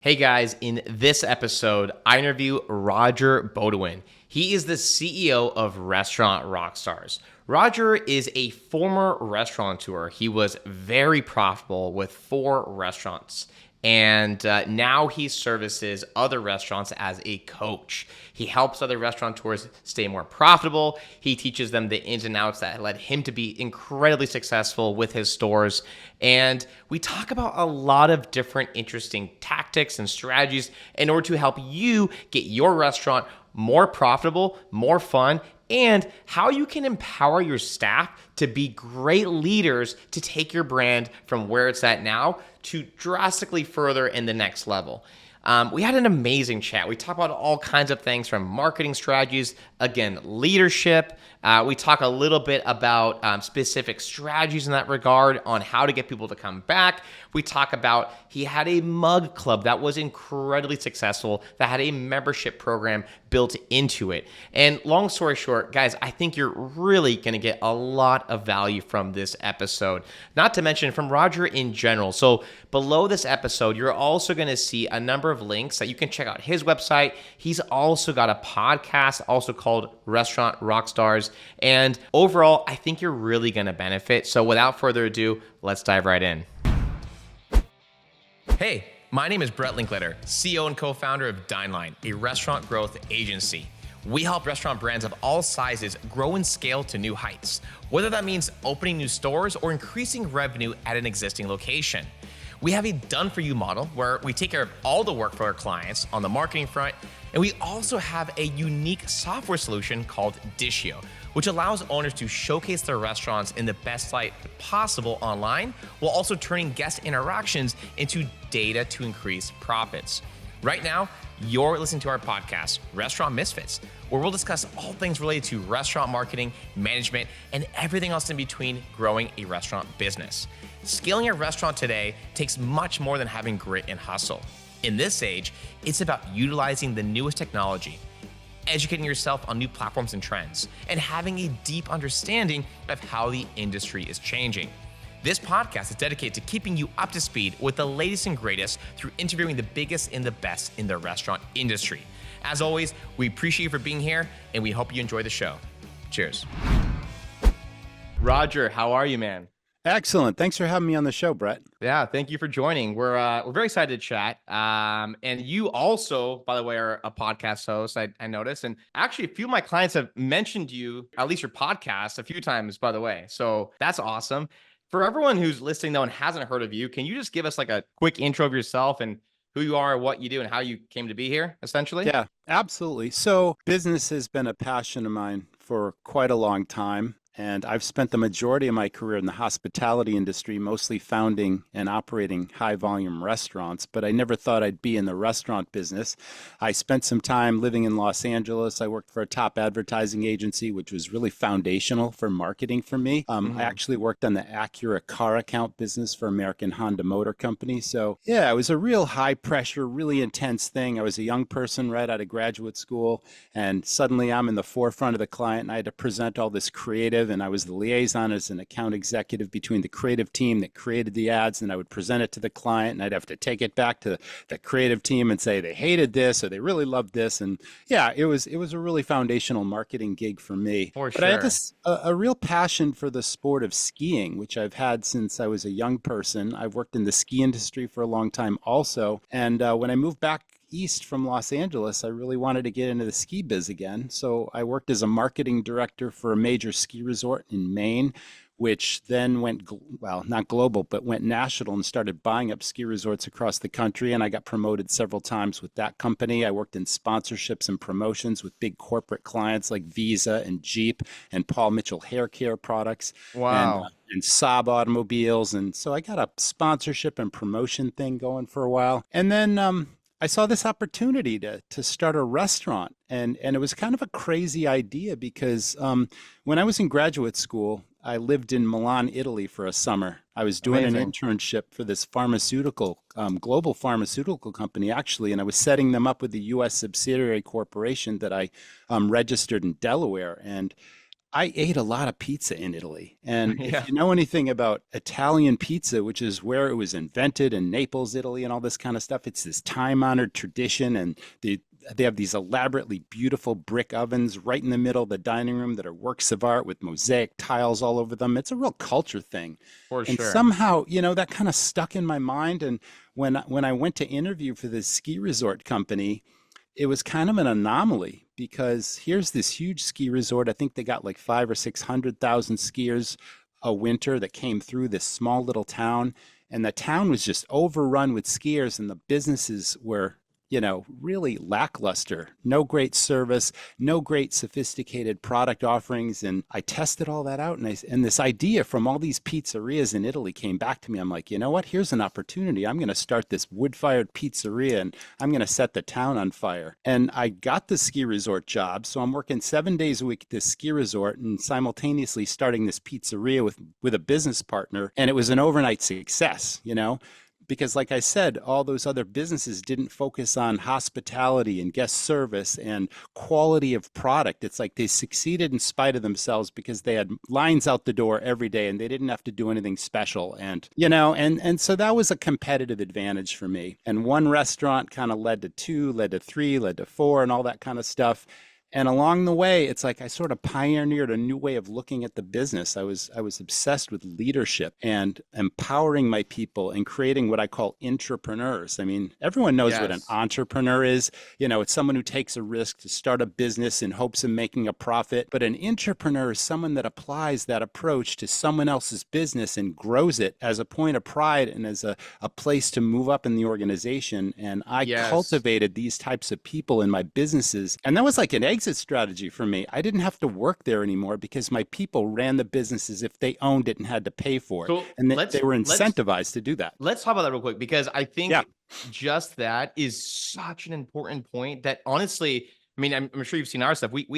Hey guys, in this episode, I interview Roger Beaudoin. He is the CEO of Restaurant Rockstars. Roger is a former restaurateur. He was very profitable with 4 restaurants. And now he services other restaurants as a coach. He helps other restaurateurs stay more profitable. He teaches them the ins and outs that led him to be incredibly successful with his stores. And we talk about a lot of different interesting tactics and strategies in order to help you get your restaurant more profitable, more fun, and how you can empower your staff to be great leaders to take your brand from where it's at now to drastically further in the next level. We had an amazing chat. We talked about all kinds of things from marketing strategies, again, leadership. We talk a little bit about specific strategies in that regard on how to get people to come back. We talk about he had a mug club that was incredibly successful, that had a membership program built into it. And long story short, guys, I think you're really going to get a lot of value from this episode, not to mention from Roger in general. So below this episode, you're also going to see a number of links that you can check out his website. He's also got a podcast also called Restaurant Rockstars. And overall, I think you're really going to benefit. So without further ado, let's dive right in. Hey, my name is Brett Linklater, CEO and co-founder of Dineline, a restaurant growth agency. We help restaurant brands of all sizes grow and scale to new heights, whether that means opening new stores or increasing revenue at an existing location. We have a done-for-you model where we take care of all the work for our clients on the marketing front, and we also have a unique software solution called Dishio, which allows owners to showcase their restaurants in the best light possible online, while also turning guest interactions into data to increase profits. Right now, you're listening to our podcast, Restaurant Misfits, where we'll discuss all things related to restaurant marketing, management, and everything else in between growing a restaurant business. Scaling a restaurant today takes much more than having grit and hustle. In this age, it's about utilizing the newest technology, educating yourself on new platforms and trends, and having a deep understanding of how the industry is changing. This podcast is dedicated to keeping you up to speed with the latest and greatest through interviewing the biggest and the best in the restaurant industry. As always, we appreciate you for being here, and we hope you enjoy the show. Cheers. Roger, how are you, man? Excellent. Thanks for having me on the show, Brett. Yeah, thank you for joining. We're very excited to chat. And you also, by the way, are a podcast host. I noticed, and actually, a few of my clients have mentioned you, at least your podcast, a few times. By the way, so that's awesome. For everyone who's listening though and hasn't heard of you, can you just give us like a quick intro of yourself and who you are, what you do, and how you came to be here, essentially? Yeah, absolutely. So business has been a passion of mine for quite a long time. And I've spent the majority of my career in the hospitality industry, mostly founding and operating high volume restaurants, but I never thought I'd be in the restaurant business. I spent some time living in Los Angeles. I worked for a top advertising agency, which was really foundational for marketing for me. I actually worked on the Acura car account business for American Honda Motor Company. So yeah, it was a real high pressure, really intense thing. I was a young person right out of graduate school, and suddenly I'm in the forefront of the client, and I had to present all this creative, and I was the liaison as an account executive between the creative team that created the ads, and I would present it to the client, and I'd have to take it back to the creative team and say they hated this or they really loved this. And yeah, it was a really foundational marketing gig for me. For But I have sure. a real passion for the sport of skiing, which I've had since I was a young person. I've worked in the ski industry for a long time also, and when I moved back east from Los Angeles, I really wanted to get into the ski biz again. So I worked as a marketing director for a major ski resort in Maine, which then went, well, not global, but went national and started buying up ski resorts across the country. And I got promoted several times with that company. I worked in sponsorships and promotions with big corporate clients like Visa and Jeep and Paul Mitchell hair care products Wow. and Saab automobiles. And so I got a sponsorship and promotion thing going for a while. And then I saw this opportunity to start a restaurant, and it was kind of a crazy idea because when I was in graduate school, I lived in Milan, Italy for a summer. I was doing an Amazing. internship for this pharmaceutical, global pharmaceutical company, actually, and I was setting them up with the U.S. subsidiary corporation that I registered in Delaware. And I ate a lot of pizza in Italy. And if Yeah, you know anything about Italian pizza, which is where it was invented in Naples, Italy, and all this kind of stuff, it's this time-honored tradition. And they have these elaborately beautiful brick ovens right in the middle of the dining room that are works of art with mosaic tiles all over them. It's a real culture thing. for And sure. somehow, that kind of stuck in my mind. And when I went to interview for this ski resort company, it was kind of an anomaly because here's this huge ski resort. I think they got like five or 600,000 skiers a winter that came through this small little town. And the town was just overrun with skiers, and the businesses were, really lackluster. No great service, no great sophisticated product offerings. And I tested all that out, and this idea from all these pizzerias in Italy came back to me. I'm like, you know what? Here's an opportunity. I'm going to start this wood-fired pizzeria, and I'm going to set the town on fire. And I got the ski resort job, so I'm working 7 days a week at this ski resort and simultaneously starting this pizzeria with a business partner. And it was an overnight success, because like I said, all those other businesses didn't focus on hospitality and guest service and quality of product. It's like they succeeded in spite of themselves because they had lines out the door every day and they didn't have to do anything special. And so that was a competitive advantage for me. And one restaurant kind of led to two, led to three, led to four, and all that kind of stuff. And along the way, it's like I sort of pioneered a new way of looking at the business. I was obsessed with leadership and empowering my people and creating what I call intrapreneurs. I mean, everyone knows what an Yes. entrepreneur is. It's someone who takes a risk to start a business in hopes of making a profit. But an intrapreneur is someone that applies that approach to someone else's business and grows it as a point of pride and as a place to move up in the organization. And I Yes. cultivated these types of people in my businesses. And that was like an exit strategy for me. I didn't have to work there anymore because my people ran the business as if they owned it and had to pay for it. So And they let's were let's incentivized to do that. let's talk about that real quick because I Yeah. think just that is such an important point that honestly, I mean, I'm sure you've seen our stuff. We've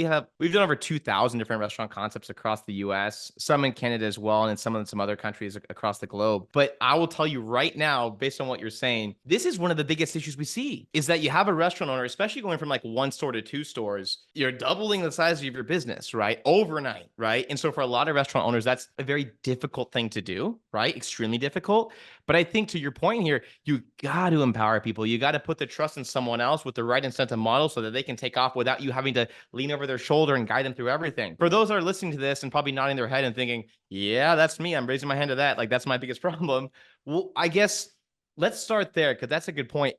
done over 2,000 different restaurant concepts across the U.S., some in Canada as well, and in some other countries across the globe. But I will tell you right now, based on what you're saying, this is one of the biggest issues we see is that you have a restaurant owner, especially going from like one store to two stores, you're doubling the size of your business, right? Overnight, right? And so for a lot of restaurant owners, that's a very difficult thing to do, right? Extremely difficult. But I think to your point here, you got to empower people. You got to put the trust in someone else with the right incentive model so that they can take off without you having to lean over their shoulder and guide them through everything. For those that are listening to this and probably nodding their head and thinking, yeah, that's me. I'm raising my hand to that. Like, that's my biggest problem. Well, I guess let's start there because that's a good point.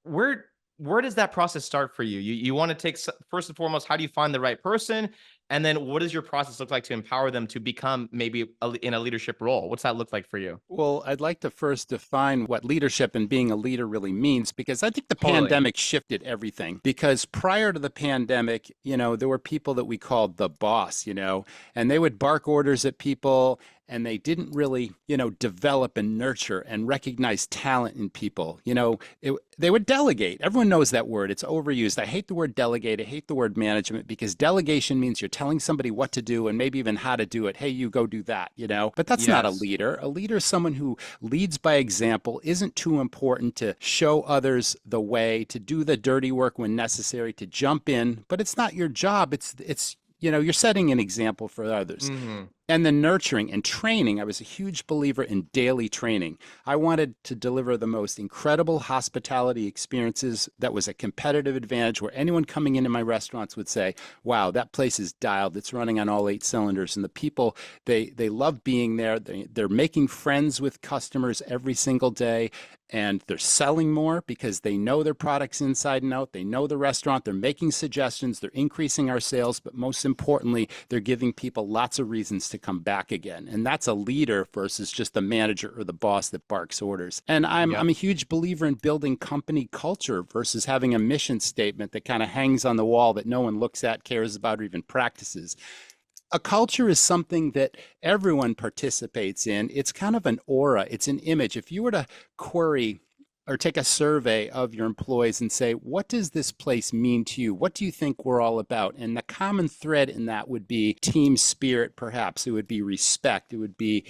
Where does that process start for you? You want to take first and foremost, how do you find the right person? And then what does your process look like to empower them to become maybe in a leadership role? What's that look like for you? Well, I'd like to first define what leadership and being a leader really means, because I think the Totally. pandemic shifted everything. Because prior to the pandemic, there were people that we called the boss, and they would bark orders at people, and they didn't really, develop and nurture and recognize talent in people. They would delegate. Everyone knows that word. It's overused. I hate the word delegate. I hate the word management, because delegation means you're telling somebody what to do and maybe even how to do it. Hey, you go do that, But that's not a Yes. leader. A leader is someone who leads by example, isn't too important to show others the way, to do the dirty work when necessary, to jump in, but it's not your job. It's you're setting an example for others. Hmm. And the nurturing and training. I was a huge believer in daily training. I wanted to deliver the most incredible hospitality experiences that was a competitive advantage, where anyone coming into my restaurants would say, wow, that place is dialed. It's running on all eight cylinders. And the people, they love being there. They're making friends with customers every single day. And they're selling more because they know their products inside and out. They know the restaurant. They're making suggestions. They're increasing our sales. But most importantly, they're giving people lots of reasons to come back again. And that's a leader versus just the manager or the boss that barks orders. And I'm Yep. a huge believer in building company culture versus having a mission statement that kind of hangs on the wall that no one looks at, cares about, or even practices. A culture is something that everyone participates in. It's kind of an aura, it's an image. If you were to query or take a survey of your employees and say, what does this place mean to you? What do you think we're all about? And the common thread in that would be team spirit, perhaps. It would be respect. It would be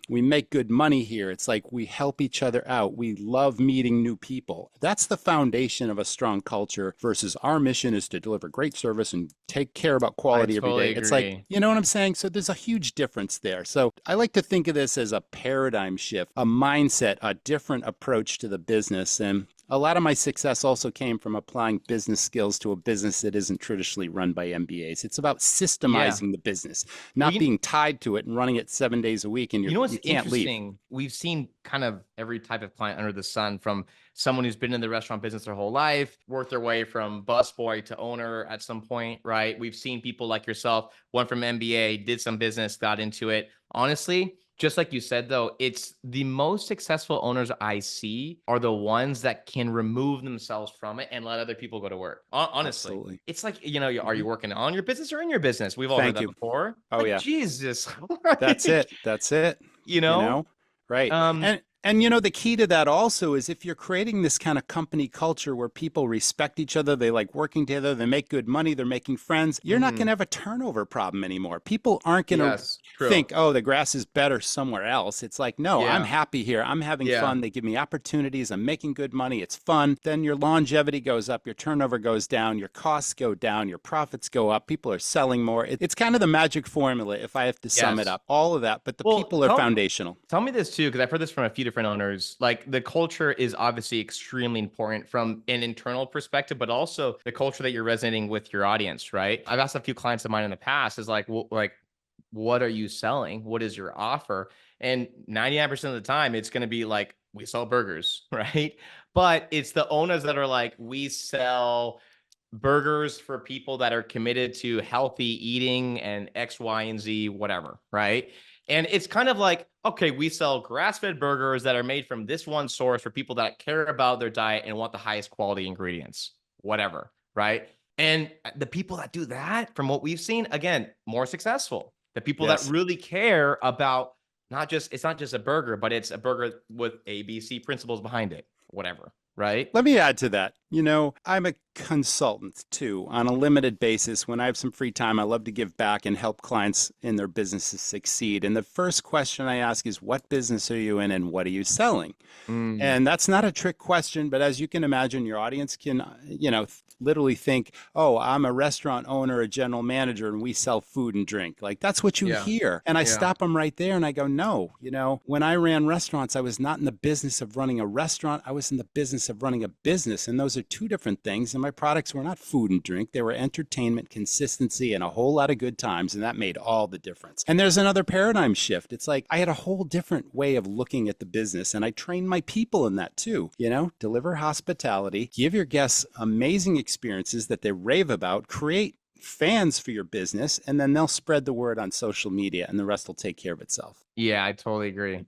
We make good money here. It's like we help each other out. We love meeting new people. That's the foundation of a strong culture versus our mission is to deliver great service and take care about I quality every totally day. It's like, agree. you know what I'm saying? So there's a huge difference there. So I like to think of this as a paradigm shift, a mindset, a different approach to the business. And a lot of my success also came from applying business skills to a business that isn't traditionally run by MBAs. It's about Yeah. systemizing the business, Well, not being tied to it and running it 7 days a week, and you know what's you can't leave. interesting? We've seen kind of every type of client under the sun, from someone who's been in the restaurant business their whole life, worked their way from busboy to owner at some point, right? We've seen people like yourself, one from MBA, did some business, got into it. Honestly, just like you said, though, it's the most successful owners I see are the ones that can remove themselves from it and let other people go to work. Honestly, Absolutely. it's like, are Hmm. you working on your business or in your business? We've all heard Thank that you. before. Oh, Like, yeah. Jesus, That's like, it. That's it. you You know? know, right. Um, And you know, the key to that also is if you're creating this kind of company culture where people respect each other, they like working together, they make good money, they're making friends, you're not going mhm. to have a turnover problem anymore. People aren't going to Yes, true. think, oh, the grass is better somewhere else. It's like, no, I'm Yeah, happy here. I'm having yeah. fun. They give me opportunities. I'm making good money. It's fun. Then your longevity goes up, your turnover goes down, your costs go down, your profits go up. People are selling more. It's kind of the magic formula, if I have to sum it Yes. up. All of that, but the Well, people are foundational. tell me this too, because I've heard this from a few different owners. Like, the culture is obviously extremely important from an internal perspective, but also the culture that you're resonating with your audience, right? I've asked a few clients of mine in the past, is like, what are you selling? What is your offer? And 99% of the time, it's going to be like, we sell burgers, right? But it's the owners that are like, we sell burgers for people that are committed to healthy eating and X, Y, and Z, whatever, right? And it's kind of like, okay, we sell grass-fed burgers that are made from this one source for people that care about their diet and want the highest quality ingredients, whatever, right? And the people that do that, from what we've seen, again, more successful. The people that Yes. really care about, it's not just a burger, but it's a burger with ABC principles behind it, whatever, right? Let me add to that. You know, I'm a consultant too on a limited basis. When I have some free time, I love to give back and help clients in their businesses succeed. And the first question I ask is, what business are you in and what are you selling? Mm, And that's not a trick question, but as you can imagine, your audience can, literally think, oh, I'm a restaurant owner, a general manager, and we sell food and drink. Like that's what you yeah, hear. And I yeah. stop them right there and I go, no, when I ran restaurants, I was not in the business of running a restaurant. I was in the business of running a business. And those are two different things. And my products were not food and drink. They were entertainment, consistency, and a whole lot of good times. And that made all the difference. And there's another paradigm shift. It's like I had a whole different way of looking at the business. And I trained my people in that too. Deliver hospitality, give your guests amazing experiences that they rave about, create fans for your business, and then they'll spread the word on social media and the rest will take care of itself. Yeah, I totally agree.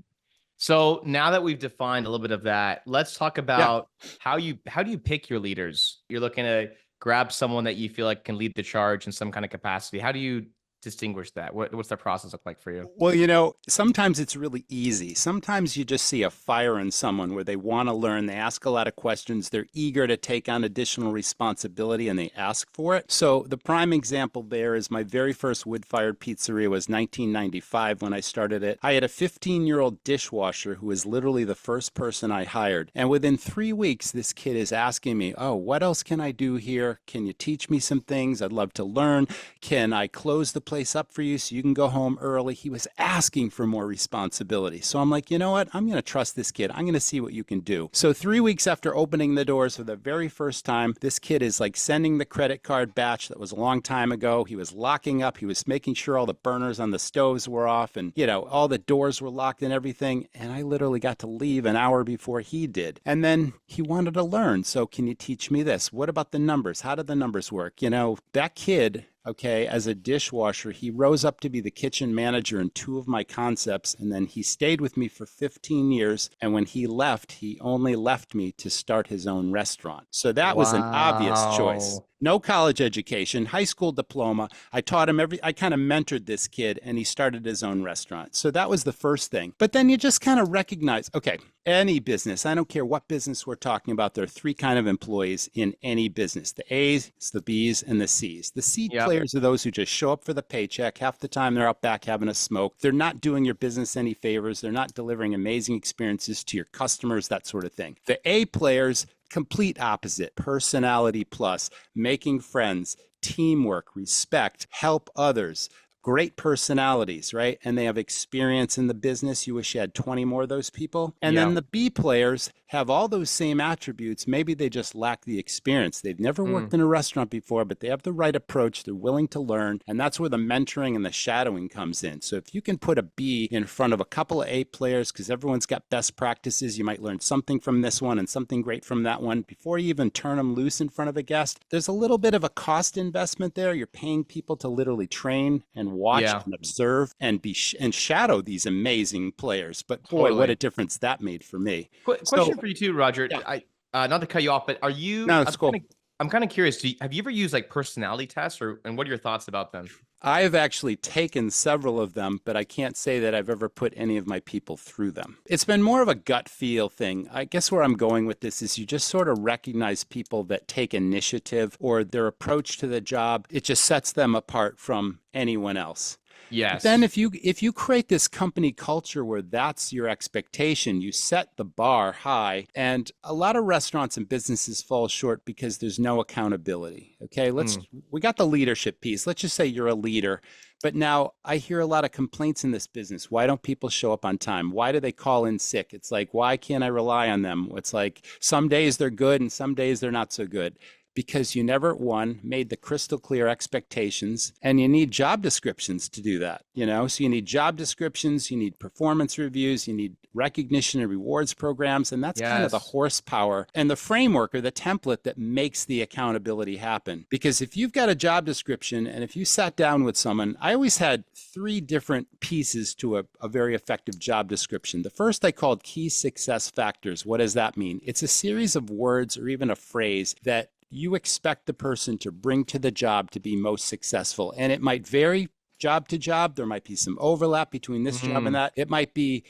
So now that we've defined a little bit of that, let's talk Yeah. about how do you pick your leaders? You're looking to grab someone that you feel like can lead the charge in some kind of capacity. How do you distinguish that? What's the process look like for you? Well, sometimes it's really easy. Sometimes you just see a fire in someone where they want to learn, they ask a lot of questions, they're eager to take on additional responsibility, and they ask for it. So the prime example there is my very first wood-fired pizzeria was 1995 when I started it. I had a 15-year-old dishwasher who was literally the first person I hired. And within 3 weeks, this kid is asking me, oh, what else can I do here? Can you teach me some things? I'd love to learn. Can I close the place up for you so you can go home early? He was asking for more responsibility. So I'm like, you know what? I'm going to trust this kid. I'm going to see what you can do. So 3 weeks after opening the doors for the very first time, this kid is like sending the credit card batch that was a long time ago. He was locking up. He was making sure all the burners on the stoves were off and, all the doors were locked and everything. And I literally got to leave an hour before he did. And then he wanted to learn. So can you teach me this? What about the numbers? How did the numbers work? That kid, okay, as a dishwasher, he rose up to be the kitchen manager in two of my concepts, and then he stayed with me for 15 years. And when he left, he only left me to start his own restaurant. So that was an obvious choice. Wow. No college education, high school diploma. I taught him I kind of mentored this kid, and he started his own restaurant. So that was the first thing. But then you just kind of recognize, okay, Any business, I don't care what business we're talking about, there are three kind of employees in any business: the A's, the B's, and the C's. The C Yep. players are those who just show up for the paycheck. Half the time they're out back having a smoke. They're not doing your business any favors. They're not delivering amazing experiences to your customers, that sort of thing. The A players, complete opposite: personality plus, making friends, teamwork, respect, help others, great personalities, right? And they have experience in the business. You wish you had 20 more of those people. And then Yep. the B players have all those same attributes. Maybe they just lack the experience. They've never worked Mm. in a restaurant before, but they have the right approach. They're willing to learn. And that's where the mentoring and the shadowing comes in. So if you can put a B in front of a couple of A players, because everyone's got best practices, you might learn something from this one and something great from that one. Before you even turn them loose in front of a guest, there's a little bit of a cost investment there. You're paying people to literally train and watch Yeah, and observe and and shadow these amazing players. But boy, what totally. a difference that made for me. Question So for you too, Roger. yeah, Not to cut you off, but are you? no, it's cool. I'm kind of curious. Have you ever used like personality tests, or and what are your thoughts about them? I've actually taken several of them, but I can't say that I've ever put any of my people through them. It's been more of a gut feel thing. I guess where I'm going with this is you just sort of recognize people that take initiative, or their approach to the job. It just sets them apart from anyone else. But then Yes. if you create this company culture where that's your expectation, you set the bar high, and a lot of restaurants and businesses fall short because there's no accountability. Okay, Mm. we got the leadership piece. Let's just say you're a leader. But now I hear a lot of complaints in this business. Why don't people show up on time? Why do they call in sick? It's like, why can't I rely on them? It's like some days they're good and some days they're not so good, because you never, one, made the crystal clear expectations, and you need job descriptions to do that. So you need job descriptions, you need performance reviews, you need recognition and rewards programs, and that's kind of the Yes. horsepower and the framework or the template that makes the accountability happen. Because if you've got a job description, and if you sat down with someone, I always had three different pieces to a very effective job description. The first I called key success factors. What does that mean? It's a series of words or even a phrase that you expect the person to bring to the job to be most successful. And it might vary job to job. There might be some overlap between this job and Mm. that. It might be,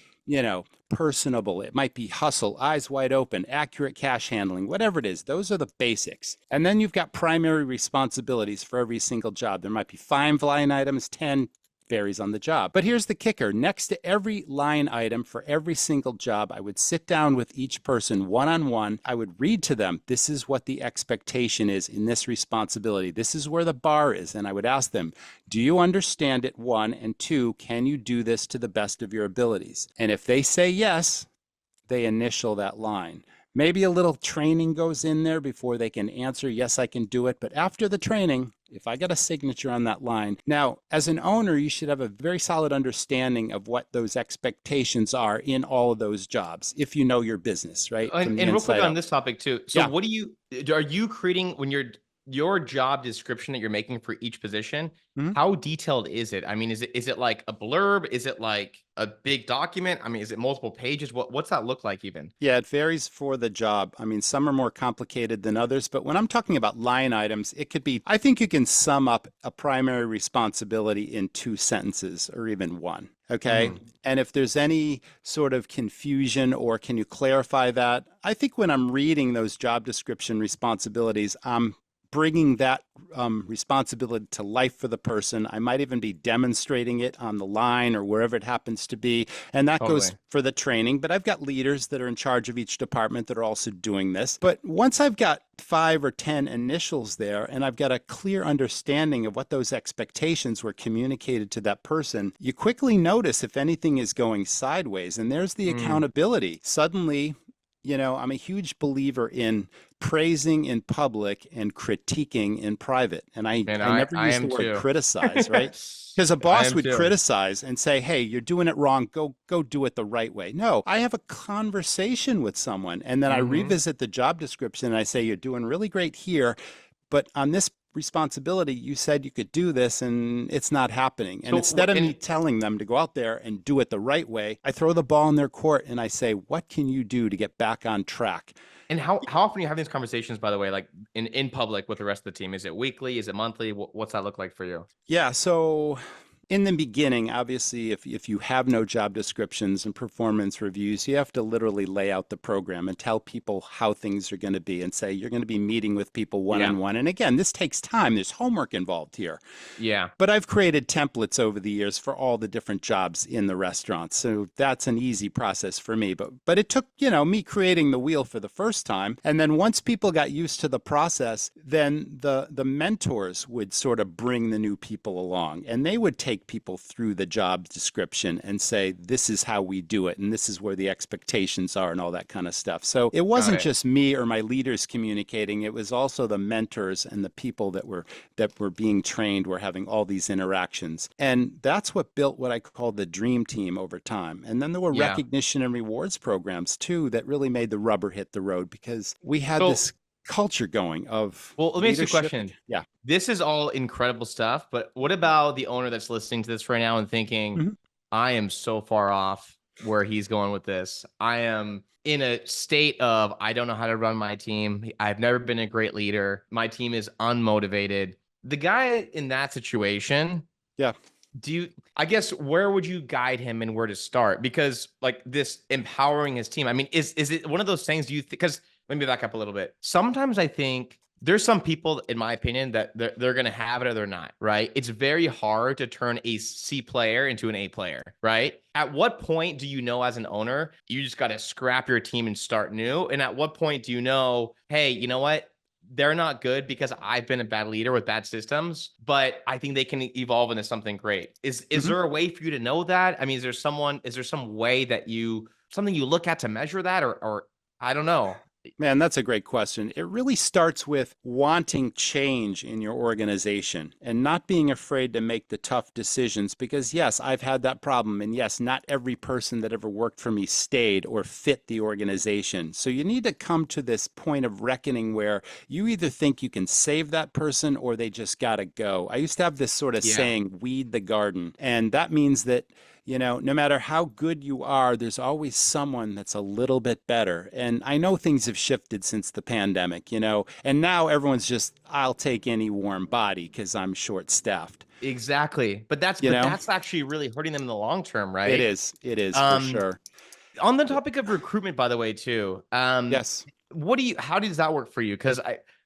personable. It might be hustle, eyes wide open, accurate cash handling, whatever it is. Those are the basics. And then you've got primary responsibilities for every single job. There might be 5 line items, 10, varies on the job. But here's the kicker. Next to every line item for every single job, I would sit down with each person one-on-one. I would read to them, this is what the expectation is in this responsibility. This is where the bar is. And I would ask them, do you understand it? One, and two, can you do this to the best of your abilities? And if they say yes, they initial that line. Maybe a little training goes in there before they can answer, yes, I can do it. But after the training, if I get a signature on that line. Now, as an owner, you should have a very solid understanding of what those expectations are in all of those jobs, if you know your business, right? From the And real quick inside on out. this topic too. So Yeah. what are you creating when your job description that you're making for each position? Mhm. How detailed is it? I mean, is it like a blurb? Is it like a big document? I mean, is it multiple pages? What's that look like even? Yeah, it varies for the job. I mean, some are more complicated than others, but when I'm talking about line items, it could be, I think you can sum up a primary responsibility in 2 sentences or even one. Okay. Mm. And if there's any sort of confusion, or can you clarify that? I think when I'm reading those job description responsibilities, I'm bringing that responsibility to life for the person. I might even be demonstrating it on the line or wherever it happens to be. And that goes Totally. for the training. But I've got leaders that are in charge of each department that are also doing this. But once I've got 5 or 10 initials there, and I've got a clear understanding of what those expectations were communicated to that person, you quickly notice if anything is going sideways. And there's the Mm. accountability. Suddenly, I'm a huge believer in praising in public and critiquing in private. And I, And I never I use the am word too. criticize, right? Because a I boss am would too. criticize and say, hey, you're doing it wrong. Go do it the right way. No, I have a conversation with someone, and then I Hmm. revisit the job description and I say, you're doing really great here, but on this responsibility, you said you could do this and it's not happening. And So instead of me and telling them to go out there and do it the right way, I throw the ball in their court and I say, what can you do to get back on track? and how often are you having these conversations, by the way, like in public with the rest of the team? Is it weekly? Is it monthly? What's that look like for you? Yeah, so in the beginning, obviously, if you have no job descriptions and performance reviews, you have to literally lay out the program and tell people how things are going to be and say you're going to be meeting with people one Yeah. on one. And again, this takes time. There's homework involved here. Yeah. But I've created templates over the years for all the different jobs in the restaurant. So that's an easy process for me. But it took, me creating the wheel for the first time. And then once people got used to the process, then the mentors would sort of bring the new people along. And they would take people through the job description and say, this is how we do it. And this is where the expectations are and all that kind of stuff. So it Got wasn't it. just me or my leaders communicating. It was also the mentors and the people that were being trained were having all these interactions. And that's what built what I call the dream team over time. And then there were Yeah. recognition and rewards programs too that really made the rubber hit the road because we had So, this culture going of well, let me ask you a leadership. question. Yeah. This is all incredible stuff, but what about the owner that's listening to this right now and thinking, Mhm. I am so far off where he's going with this. I am in a state of I don't know how to run my team. I've never been a great leader. My team is unmotivated. The guy in that situation, Yeah. I guess where would you guide him and where to start? Because like this empowering his team, I mean, is it one of those things because let me back up a little bit. Sometimes I think there's some people, in my opinion, that they're going to have it or they're not, right? It's very hard to turn a C player into an A player, right? At what point do you know as an owner, you just got to scrap your team and start new? And at what point do you know, hey, you know what? They're not good because I've been a bad leader with bad systems, but I think they can evolve into something great. Is Mhm. there a way for you to know that? I mean, is there some way that something you look at to measure that or I don't know. Man, that's a great question. It really starts with wanting change in your organization and not being afraid to make the tough decisions because, yes, I've had that problem. And yes, not every person that ever worked for me stayed or fit the organization. So you need to come to this point of reckoning where you either think you can save that person or they just got to go. I used to have this sort of Yeah. saying, weed the garden. And that means that no matter how good you are, there's always someone that's a little bit better. And I know things have shifted since the pandemic, and now everyone's just, I'll take any warm body because I'm short staffed. Exactly. But You know, that's actually really hurting them in the long term, it right? is. It is for Um, sure. on the topic of recruitment, by the way, too, Yes. how does that work for you? Because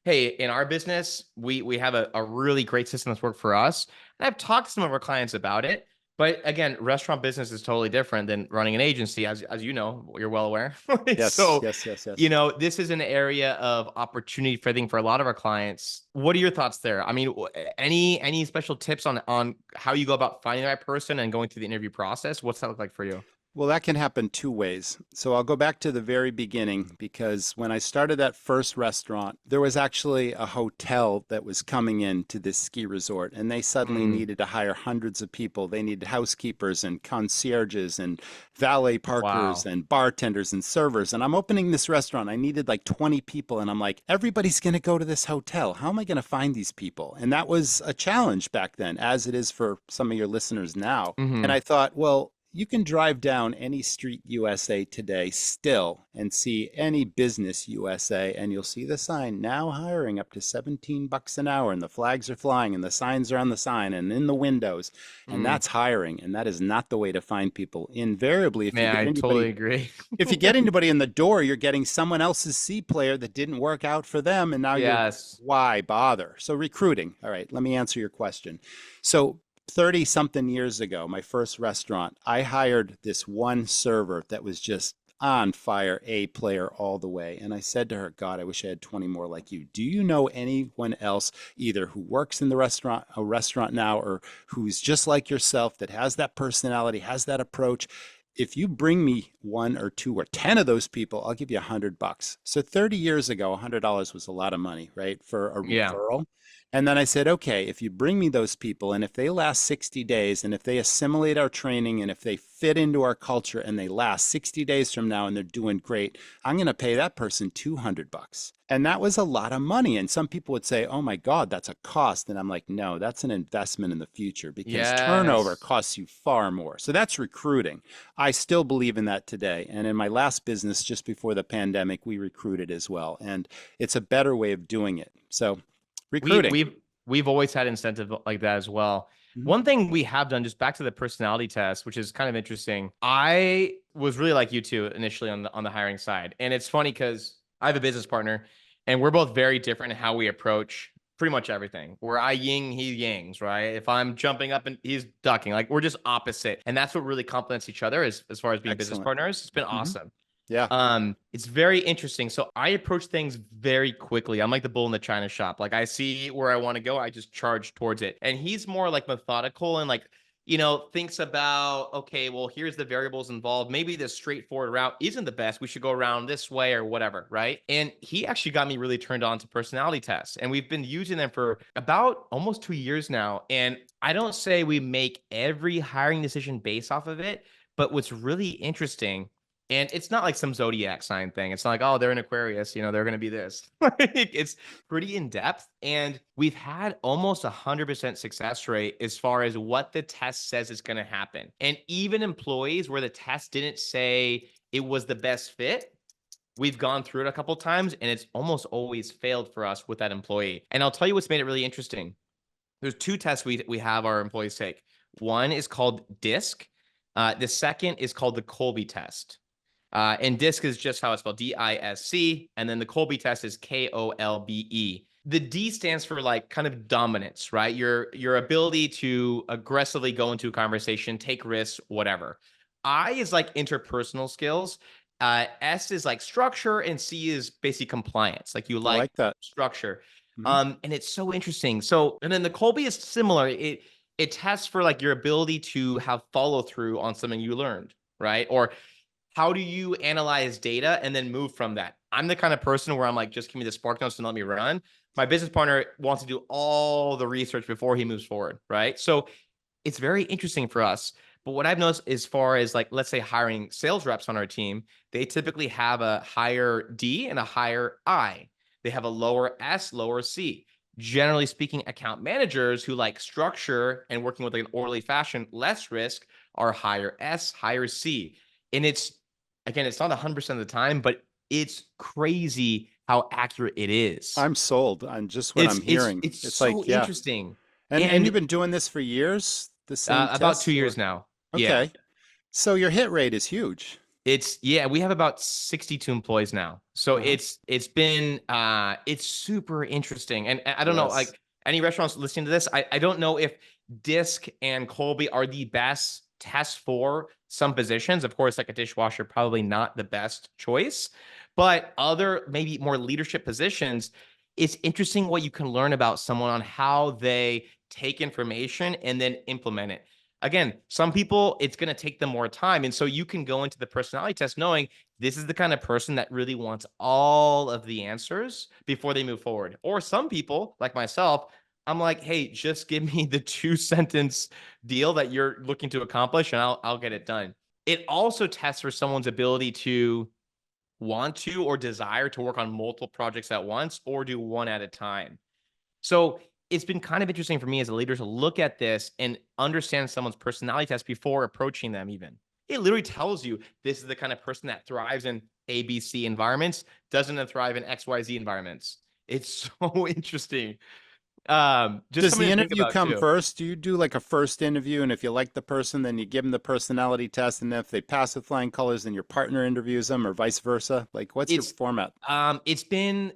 hey, in our business, we have a really great system that's worked for us. And I've talked to some of our clients about it. But again, restaurant business is totally different than running an agency, as you know, you're well aware. Yes. So, Yes. Yes. Yes. this is an area of opportunity for I think for a lot of our clients. What are your thoughts there? I mean, any special tips on how you go about finding the right person and going through the interview process? What's that look like for you? Well, that can happen two ways. So I'll go back to the very beginning because when I started that first restaurant, there was actually a hotel that was coming in to this ski resort, and they suddenly Mm, needed to hire hundreds of people. They needed housekeepers and concierges and valet parkers wow. and bartenders and servers. And I'm opening this restaurant. I needed like 20 people, and I'm like, everybody's going to go to this hotel. How am I going to find these people? And that was a challenge back then, as it is for some of your listeners now. And Hmm. I thought, well, you can drive down any street USA today still and see any business USA, and you'll see the sign now hiring up to 17 bucks an hour, and the flags are flying, and the signs are on the sign and in the windows, and Mm. that's hiring, and that is not the way to find people. Invariably, if you Man, get I anybody totally agree. if you get anybody in the door, you're getting someone else's C player that didn't work out for them, and now you're Yes. why bother? So recruiting. All right, let me answer your question. So 30 something years ago, my first restaurant, I hired this one server that was just on fire, A player all the way. And I said to her, God, I wish I had 20 more like you. Do you know anyone else, either who works in a restaurant now, or who's just like yourself that has that personality, has that approach? If you bring me one or two or 10 of those people, I'll give you $100. So 30 years ago, $100 was a lot of money, right? For a Yeah. referral. And then I said, okay, if you bring me those people and if they last 60 days and if they assimilate our training and if they fit into our culture and they last 60 days from now and they're doing great, I'm going to pay that person $200. And that was a lot of money. And some people would say, oh my God, that's a cost. And I'm like, no, that's an investment in the future because turnover Yes. costs you far more. So that's recruiting. I still believe in that today. And in my last business, just before the pandemic, we recruited as well. And it's a better way of doing it. So We recruiting. we've we've always had incentive like that as well. Mhm. One thing we have done, just back to the personality test, which is kind of interesting. I was really like you two initially on the hiring side, and it's funny because I have a business partner, and we're both very different in how we approach pretty much everything. Where I ying, he yangs, right? If I'm jumping up and he's ducking, like we're just opposite, and that's what really complements each other as far as being business Excellent. partners. It's been Hmm. awesome. Yeah. It's very interesting. So I approach things very quickly. I'm like the bull in the china shop. Like I see where I want to go, I just charge towards it. And he's more like methodical and like, thinks about, okay, well, here's the variables involved. Maybe this straightforward route isn't the best. We should go around this way or whatever, right? And he actually got me really turned on to personality tests. And we've been using them for about almost 2 years now. And I don't say we make every hiring decision based off of it, but what's really interesting, and it's not like some zodiac sign thing. It's not like, oh, they're an Aquarius, they're going to be this. It's pretty in depth. And we've had almost 100% success rate as far as what the test says is going to happen. And even employees where the test didn't say it was the best fit, we've gone through it a couple times and it's almost always failed for us with that employee. And I'll tell you what's made it really interesting. There's two tests we have our employees take. One is called DISC. The second is called the Colby test. And DISC is just how it's spelled, DISC. And then the Colby test is KOLBE. The D stands for like kind of dominance, right? Your ability to aggressively go into a conversation, take risks, whatever. I is like interpersonal skills. S is like structure, and C is basically compliance. Like you I like like that. structure. Hmm. And it's so interesting. So, and then the Colby is similar. It tests for like your ability to have follow through on something you learned, right? Or how do you analyze data and then move from that? I'm the kind of person where I'm like, just give me the spark notes and let me run. My business partner wants to do all the research before he moves forward, right? So it's very interesting for us. But what I've noticed as far as like, let's say hiring sales reps on our team, they typically have a higher D and a higher I. They have a lower S, lower C. Generally speaking, account managers who like structure and working with like an orderly fashion, less risk, are higher S, higher C. And again, it's not 100% of the time, but it's crazy how accurate it is. I'm sold on just what It's I'm it's hearing. it's It's so like, yeah. interesting. And And you've been doing this for years, the same about two tests, years or now. Yeah. okay. So your hit rate is huge. Yeah, we have about 62 employees now. So Uh-huh. it's been it's super interesting. And I don't know, Yes. like any restaurants listening to this, I don't know if Disc and Colby are the best tests for some positions. Of course, like a dishwasher, probably not the best choice, but other maybe more leadership positions, it's interesting what you can learn about someone on how they take information and then implement it. Again, some people, it's going to take them more time. And so you can go into the personality test knowing this is the kind of person that really wants all of the answers before they move forward. Or some people, like myself, I'm like, hey, just give me the 2 sentence deal that you're looking to accomplish and I'll get it done. It also tests for someone's ability to want to or desire to work on multiple projects at once or do one at a time. So it's been kind of interesting for me as a leader to look at this and understand someone's personality test before approaching them, even. It literally tells you this is the kind of person that thrives in ABC environments, doesn't thrive in XYZ environments. It's so interesting. Just Does something the to think interview about come too. first? Do you do like a first interview, and if you like the person, then you give them the personality test, and if they pass with flying colors, then your partner interviews them, or vice versa? Like, what's your It's format? it's been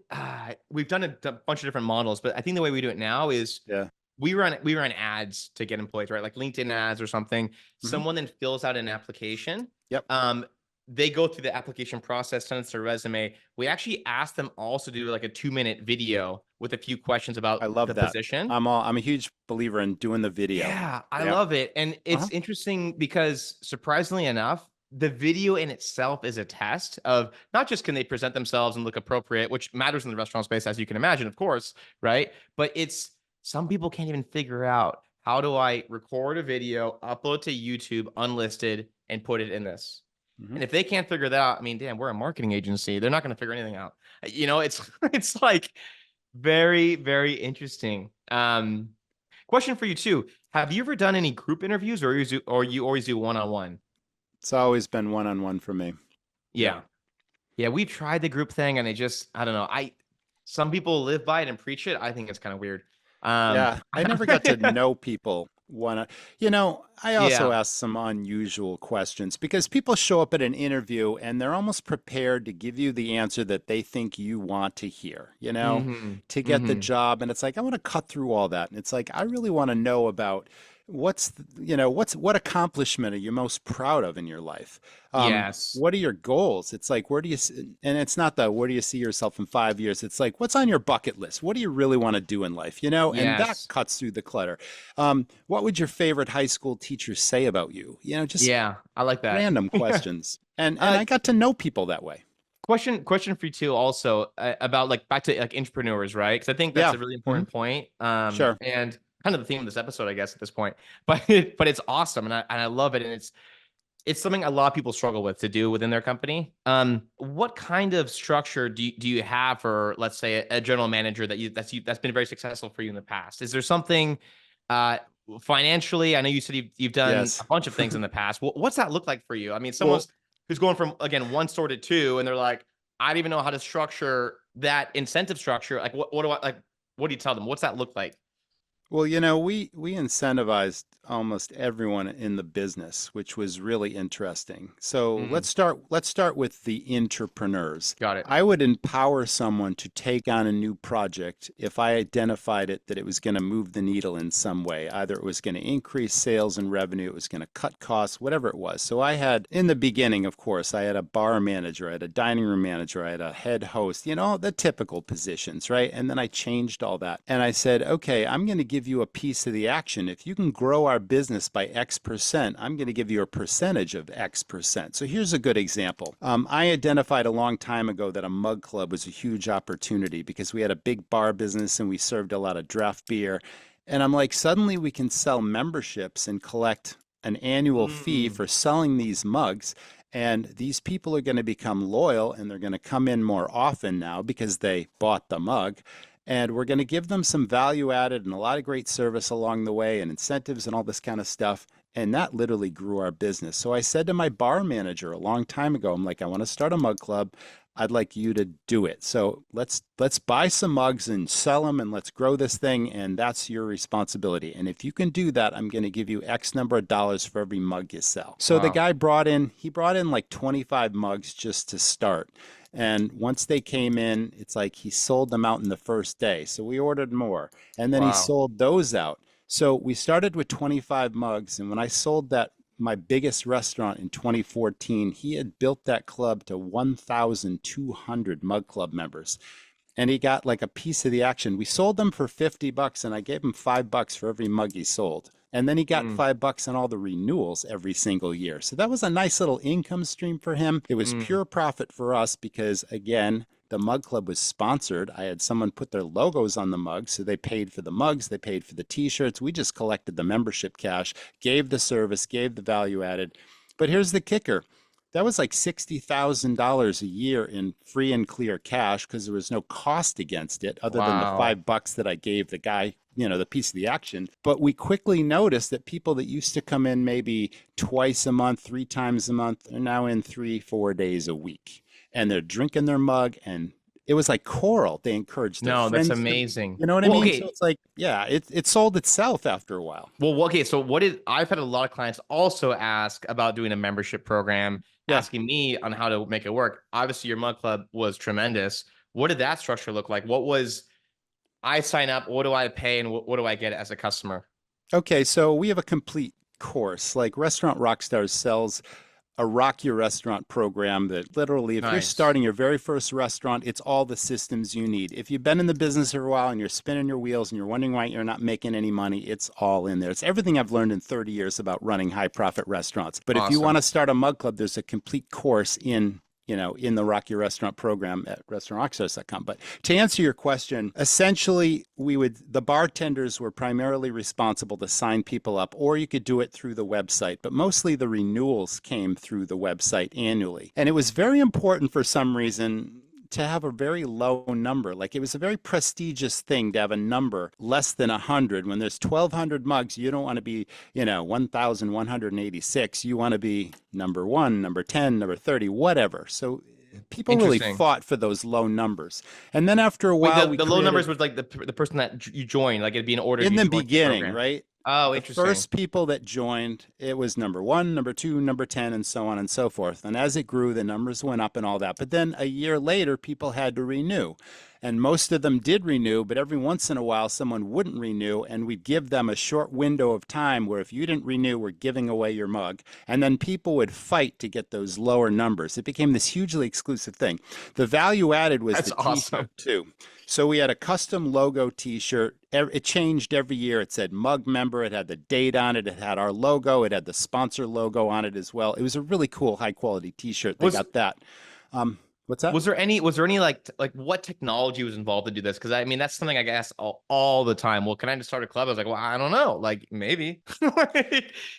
we've done a bunch of different models, but I think the way we do it now is Yeah. we run ads to get employees, right? Like LinkedIn ads or something. Hmm. Someone then fills out an application. Yep. Um, they go through the application process, send us their resume. We actually ask them also to do like a 2-minute video with a few questions I about love the that. position. I'm a huge believer in doing the video. Yeah, I Yeah. love it. And Uh-huh. it's interesting because surprisingly enough, the video in itself is a test of not just can they present themselves and look appropriate, which matters in the restaurant space, as you can imagine, of course, right? But it's some people can't even figure out how do I record a video, upload to YouTube unlisted, and put it in this. Hmm. And if they can't figure that out, I mean, damn, we're a marketing agency. They're not going to figure anything out. It's it's like very, very interesting. Question for you too. Have you ever done any group interviews or you always do one-on-one? It's always been one-on-one for me. Yeah. Yeah. Yeah, we've tried the group thing and I don't know. Some people live by it and preach it. I think it's kind of weird. Yeah. I never got to know people wanna, I also Yeah. ask some unusual questions because people show up at an interview and they're almost prepared to give you the answer that they think you want to hear, Mm-hmm. to get the Mm-hmm. job. And it's like, I want to cut through all that. And it's like, I really want to know about what accomplishment are you most proud of in your life? Yes. What are your goals? It's like, and it's not the, where do you see yourself in 5 years? It's like, what's on your bucket list? What do you really want to do in life? And that Yes. cuts through the clutter. What would your favorite high school teacher say about you? Just Yeah. I like that. random questions. And uh, I got to know people that way. question for you too also about like back to like entrepreneurs, right? Because I think that's Yeah. a really Hmm. important point. Sure. And kind of the theme of this episode, I guess, at this point. But but it's awesome and I love it. And it's something a lot of people struggle with to do within their company. What kind of structure do you have for, let's say, a general manager that's been very successful for you in the past? Is there something uh, financially? I know you said you've done a Yes. bunch of things in the past. What's that look like for you? I mean, Well, someone's who's going from again one store to two, and they're like, I don't even know how to structure that incentive structure. Like, what do I like? What do you tell them? What's that look like? we incentivized almost everyone in the business, which was really interesting. So Mm, let's start with the entrepreneurs. got it. I would empower someone to take on a new project if I identified it that it was going to move the needle in some way. Either it was going to increase sales and revenue, it was going to cut costs, whatever it was. So I had, in the beginning, of course, I had a bar manager, I had a dining room manager, I had a head host, the typical positions, right? And then I changed all that. And I said, okay, I'm going to give you a piece of the action. If you can grow our business by X%, I'm going to give you a percentage of X%. So here's a good example. I identified a long time ago that a mug club was a huge opportunity because we had a big bar business and we served a lot of draft beer. And I'm like, suddenly we can sell memberships and collect an annual fee Mm, for selling these mugs. And these people are going to become loyal and they're going to come in more often now because they bought the mug. And we're going to give them some value added and a lot of great service along the way and incentives and all this kind of stuff. And that literally grew our business. So I said to my bar manager a long time ago, I'm like, I want to start a mug club. I'd like you to do it. So let's buy some mugs and sell them and let's grow this thing. And that's your responsibility. And if you can do that, I'm going to give you X number of dollars for every mug you sell. So the wow. guy he brought in like 25 mugs just to start. And once they came in, it's like he sold them out in the first day. So we ordered more. And then he Wow. sold those out. So we started with 25 mugs. And when I sold that, my biggest restaurant in 2014, he had built that club to 1,200 mug club members. And he got like a piece of the action. We sold them for $50 and I gave him $5 for every mug he sold. And then he got Mm, $5 on all the renewals every single year. So that was a nice little income stream for him. It was mm, pure profit for us because, again, the mug club was sponsored. I had someone put their logos on the mugs. So they paid for the mugs, they paid for the t shirts. We just collected the membership cash, gave the service, gave the value added. But here's the kicker, that was like $60,000 a year in free and clear cash because there was no cost against it other than the wow. $5 that I gave the guy, the piece of the action. But we quickly noticed that people that used to come in maybe twice a month, 3 times a month, are now in 3, 4 days a week. And they're drinking their mug and it was like choral. They encouraged their No, that's friends to, amazing. you know what I Well, mean? So okay. it's like, yeah, it sold itself after a while. Okay. So I've had a lot of clients also ask about doing a membership program, Yeah. asking me on how to make it work. Obviously, your mug club was tremendous. What did that structure look like? What was I sign up? What do I pay? And what do I get as a customer? Okay, so we have a complete course. Like Restaurant Rockstars sells a Rock Your Restaurant program that literally, if you're Nice. starting your very first restaurant, it's all the systems you need. If you've been in the business for a while and you're spinning your wheels and you're wondering why you're not making any money, it's all in there. It's everything I've learned in 30 years about running high profit restaurants. But if you want Awesome. to start a mug club, there's a complete course in the Rock Your Restaurant program at restaurantrockstars.com. But to answer your question, essentially the bartenders were primarily responsible to sign people up, or you could do it through the website, but mostly the renewals came through the website annually. And it was very important for some reason to have a very low number. Like it was a very prestigious thing to have a number less than 100. When there's 1,200 mugs, you don't want to be, 1,186. You want to be number one, number 10, number 30, whatever. So people really Interesting. fought for those low numbers. And then after a Wait, while, we the low numbers created was like the person that you joined, like it'd be in order in you the joined the beginning, program. right? Oh, The interesting. first people that joined, it was number one, number two, number 10, and so on and so forth. And as it grew, the numbers went up and all that. But then a year later, people had to renew. And most of them did renew, but every once in a while, someone wouldn't renew. And we'd give them a short window of time where if you didn't renew, we're giving away your mug. And then people would fight to get those lower numbers. It became this hugely exclusive thing. The value added was That's the t awesome. shirt, too. So we had a custom logo t-shirt. It changed every year. It said mug member. It had the date on it. It had our logo. It had the sponsor logo on it as well. It was a really cool, high quality t-shirt. They Was got that. What's that? was there any like what technology was involved to do this? Because I mean that's something I get asked all the time. Well, can I just start a club? I was like, well, I don't know. Like maybe.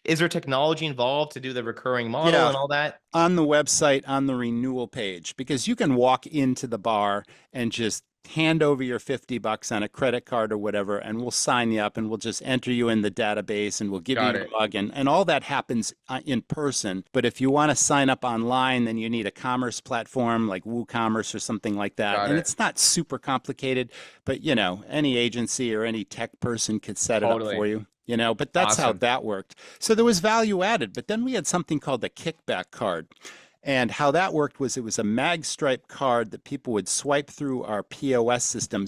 Is there technology involved to do the recurring model Yeah, and all that? on the website, on the renewal page, because you can walk into the bar and just hand over your 50 bucks on a credit card or whatever, and we'll sign you up and we'll just enter you in the database and we'll give you Got your it. mug. And all that happens in person. But if you want to sign up online, then you need a commerce platform like WooCommerce or something like that. Got And it. it's not super complicated, but any agency or any tech person could set it up for Totally. you. But that's how Awesome. that worked. So there was value added, but then we had something called the kickback card. And how that worked was it was a mag stripe card that people would swipe through our POS system.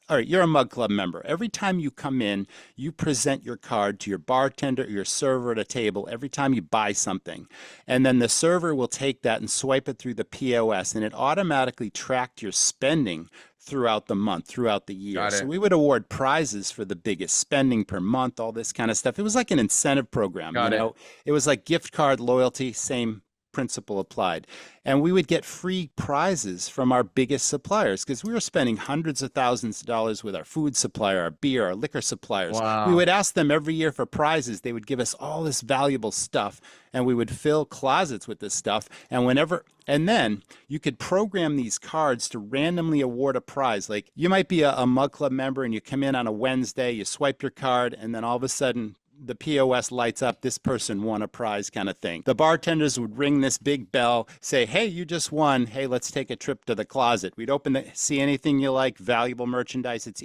All right, you're a Mug Club member. Every time you come in, you present your card to your bartender or your server at a table every time you buy something. And then the server will take that and swipe it through the POS, and it automatically tracked your spending throughout the month, throughout the year. Got So it. we would award prizes for the biggest spending per month, all this kind of stuff. It was like an incentive program, Got it. It was like gift card loyalty, same principle applied. And we would get free prizes from our biggest suppliers because we were spending hundreds of thousands of dollars with our food supplier, our beer, our liquor suppliers. We Wow. would ask them every year for prizes. They would give us all this valuable stuff and we would fill closets with this stuff. And then you could program these cards to randomly award a prize. Like you might be a Mug Club member and you come in on a Wednesday, you swipe your card, and then all of a sudden the POS lights up, this person won a prize kind of thing. The bartenders would ring this big bell, say, hey, you just won. Hey, let's take a trip to the closet. We'd see anything you like, valuable merchandise. It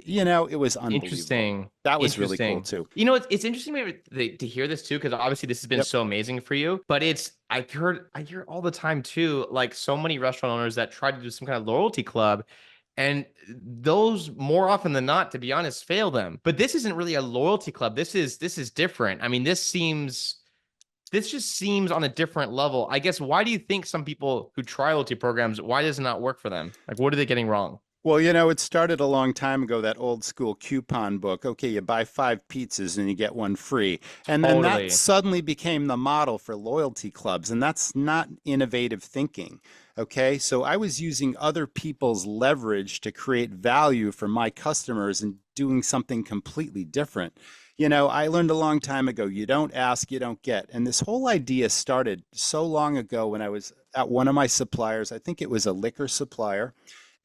was unbelievable. Interesting. That was really cool Interesting. too. It's interesting to hear this too, because obviously this has been Yep. so amazing for you. But I hear all the time too, like so many restaurant owners that try to do some kind of loyalty club, and those more often than not, to be honest, fail them. But this isn't really a loyalty club. This is different. I mean, this just seems on a different level. I guess why do you think some people who try loyalty programs, why does it not work for them? Like, what are they getting wrong? Well, it started a long time ago, that old school coupon book. Okay, you buy 5 pizzas and you get one free. And then that Totally. suddenly became the model for loyalty clubs. And that's not innovative thinking. Okay, so I was using other people's leverage to create value for my customers and doing something completely different. I learned a long time ago, you don't ask, you don't get. And this whole idea started so long ago when I was at one of my suppliers. I think it was a liquor supplier.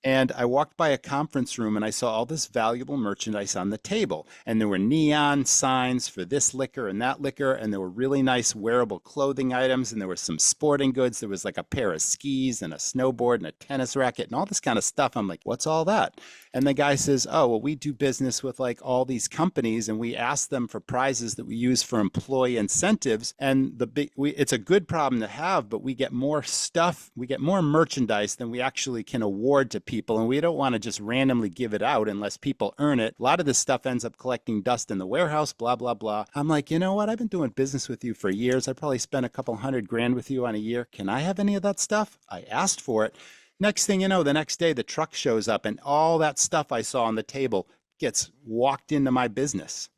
And I walked by a conference room and I saw all this valuable merchandise on the table. And there were neon signs for this liquor and that liquor. And there were really nice wearable clothing items. And there were some sporting goods. There was like a pair of skis and a snowboard and a tennis racket and all this kind of stuff. I'm like, what's all that? And the guy says, oh, well, we do business with like all these companies and we ask them for prizes that we use for employee incentives. And it's a good problem to have, but we get more stuff, we get more merchandise than we actually can award to people. And we don't want to just randomly give it out unless people earn it. A lot of this stuff ends up collecting dust in the warehouse, blah, blah, blah. I'm like, you know what? I've been doing business with you for years. I probably spent a couple $100,000 with you on a year. Can I have any of that stuff? I asked for it. Next thing you know, the next day the truck shows up and all that stuff I saw on the table gets walked into my business.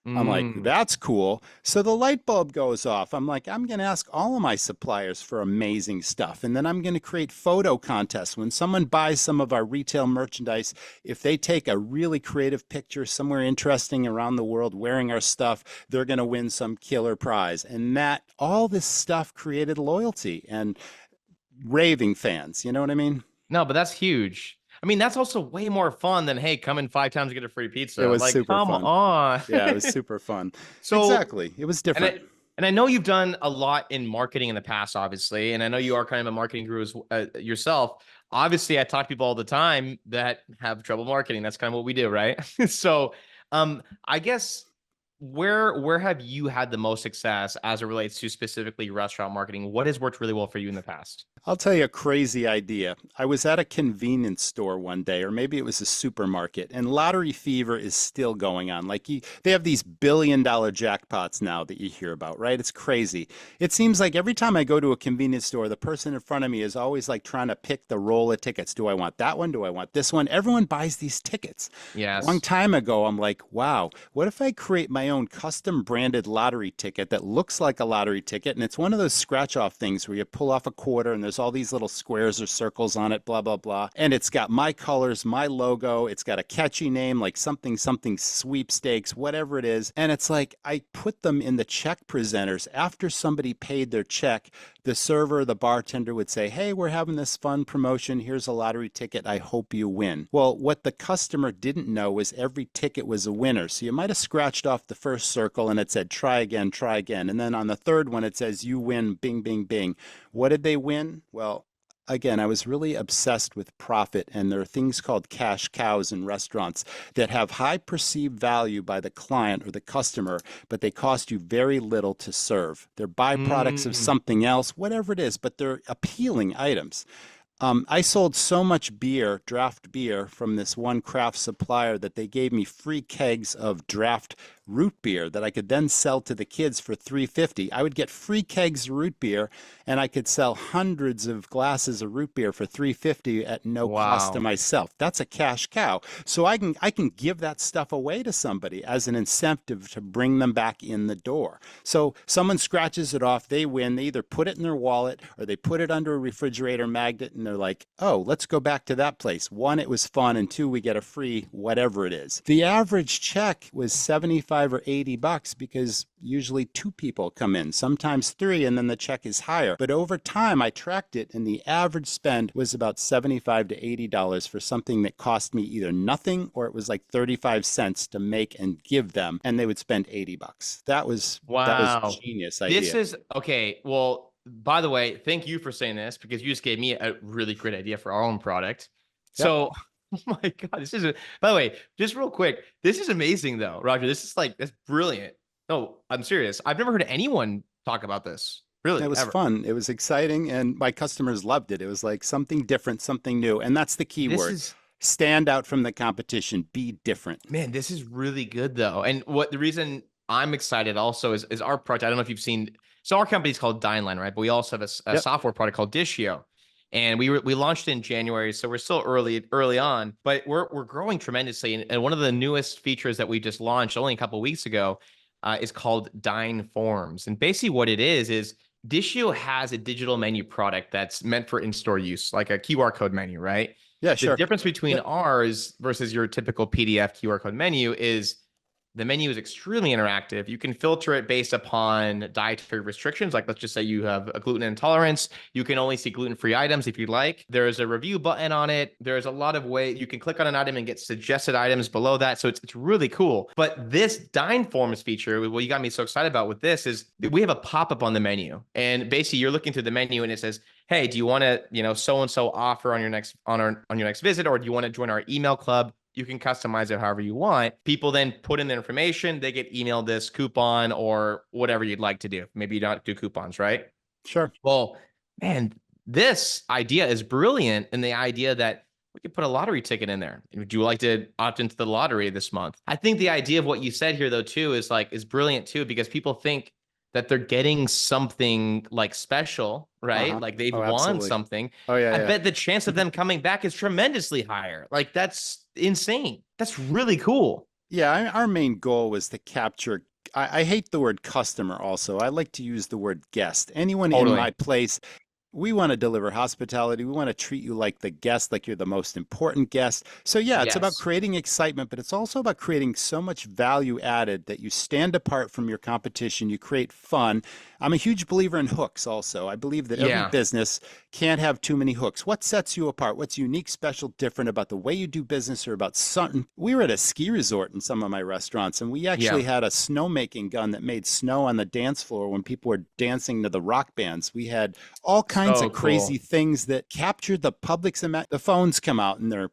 I'm like, Mm. that's cool. So the light bulb goes off. I'm like, I'm going to ask all of my suppliers for amazing stuff. And then I'm going to create photo contests. When someone buys some of our retail merchandise, if they take a really creative picture somewhere interesting around the world wearing our stuff, they're going to win some killer prize. And all this stuff created loyalty and raving fans. You know what I mean? No, but that's huge. I mean, that's also way more fun than, hey, come in 5 times to get a free It pizza. was Like, super come fun. on. Yeah, it was super fun. So, Exactly. It was and different. I and I know you've done a lot in marketing in the past, obviously, and I know you are kind of a marketing guru yourself. Obviously, I talk to people all the time that have trouble marketing. That's kind of what we do, right? So, I guess where have you had the most success as it relates to specifically restaurant marketing? What has worked really well for you in the past? I'll tell you a crazy idea. I was at a convenience store one day, or maybe it was a supermarket, and lottery fever is still going on. They have these billion-dollar jackpots now that you hear about, right? It's crazy. It seems like every time I go to a convenience store, the person in front of me is always like trying to pick the roll of tickets. Do I want that one? Do I want this one? Everyone buys these tickets. A long Yes. time ago, I'm like, wow, what if I create my own custom branded lottery ticket that looks like a lottery ticket? And it's one of those scratch off things where you pull off a quarter and there's all these little squares or circles on it, blah, blah, blah. And it's got my colors, my logo. It's got a catchy name like something, something sweepstakes, whatever it is. And it's like I put them in the check presenters. After somebody paid their check, the server, the bartender would say, hey, we're having this fun promotion. Here's a lottery ticket. I hope you win. Well, what the customer didn't know was every ticket was a winner. So you might have scratched off the first circle and it said, try again, try again. And then on the third one, it says, you win, bing, bing, bing. What did they win? Well, again, I was really obsessed with profit, and there are things called cash cows in restaurants that have high perceived value by the client or the customer, but they cost you very little to serve. They're byproducts of Mm. something else, whatever it is, but they're appealing items. I sold so much beer, draft beer, from this one craft supplier that they gave me free kegs of draft root beer that I could then sell to the kids for $3.50. I would get free kegs of root beer, and I could sell hundreds of glasses of root beer for $3.50 at no cost to Wow. myself. That's a cash cow. So I can give that stuff away to somebody as an incentive to bring them back in the door. So someone scratches it off, they win. They either put it in their wallet or they put it under a refrigerator magnet, and they're like, oh, let's go back to that place. One, it was fun, and two, we get a free whatever it is. The average check was 75 or 80 bucks because usually two people come in, sometimes three, and then the check is higher. But over time, I tracked it, and the average spend was about 75 to $80 for something that cost me either nothing or it was like 35 cents to make and give them, and they would spend 80 bucks. That was a Wow. genius This idea. is okay. Well, by the way, thank you for saying this because you just gave me a really great idea for our own product. Yep. So, oh my God, by the way, just real quick, this is amazing though, Roger. That's brilliant. No, I'm serious. I've never heard anyone talk about this, It really, was ever. fun. It was exciting, and my customers loved it. It was like something different, something new. And that's the key This word. is Stand out from the competition, be different. Man, this is really good though. And what the reason I'm excited also is our product. I don't know if you've seen. So our company's called Dineline, right? But we also have a Yep. software product called Dishio, and we launched in January, so we're still early on, but we're growing tremendously. And one of the newest features that we just launched only a couple of weeks ago is called Dine Forms. And basically, what it is Dishio has a digital menu product that's meant for in-store use, like a QR code menu, right? Yeah, The sure. difference between Yep. ours versus your typical PDF QR code menu is the menu is extremely interactive. You can filter it based upon dietary restrictions. Like, let's just say you have a gluten intolerance. You can only see gluten-free items if you'd like. There's a review button on it. There's a lot of ways you can click on an item and get suggested items below that. So it's really cool. But this Dine Forms feature, what you got me so excited about with this is we have a pop-up on the menu. And basically you're looking through the menu and it says, hey, do you want to, so-and-so offer on your next visit, or do you want to join our email club? You can customize it however you want. People then put in their information. They get emailed this coupon or whatever you'd like to do. Maybe you don't do coupons, right? Sure. Well, man, this idea is brilliant. And the idea that we could put a lottery ticket in there. Would you like to opt into the lottery this month? I think the idea of what you said here, though, too, is brilliant, too, because people think that they're getting something like special, right? Uh-huh. Like they've Oh, won absolutely. something. Oh, yeah, I yeah. bet the chance of them coming back is tremendously higher. Like that's insane. That's really cool. Yeah, our main goal was to capture. I hate the word customer also. I like to use the word guest. Anyone in my Totally. place, we want to deliver hospitality. We want to treat you like the guest, like you're the most important guest. So, yeah, it's about Yes. creating excitement, but it's also about creating so much value added that you stand apart from your competition. You create fun. I'm a huge believer in hooks also. I believe that every Yeah. business can't have too many hooks. What sets you apart? What's unique, special, different about the way you do business or about something? We were at a ski resort in some of my restaurants, and we actually Yeah. had a snowmaking gun that made snow on the dance floor when people were dancing to the rock bands. We had all kinds So of crazy cool. things that capture the public's the phones come out and they're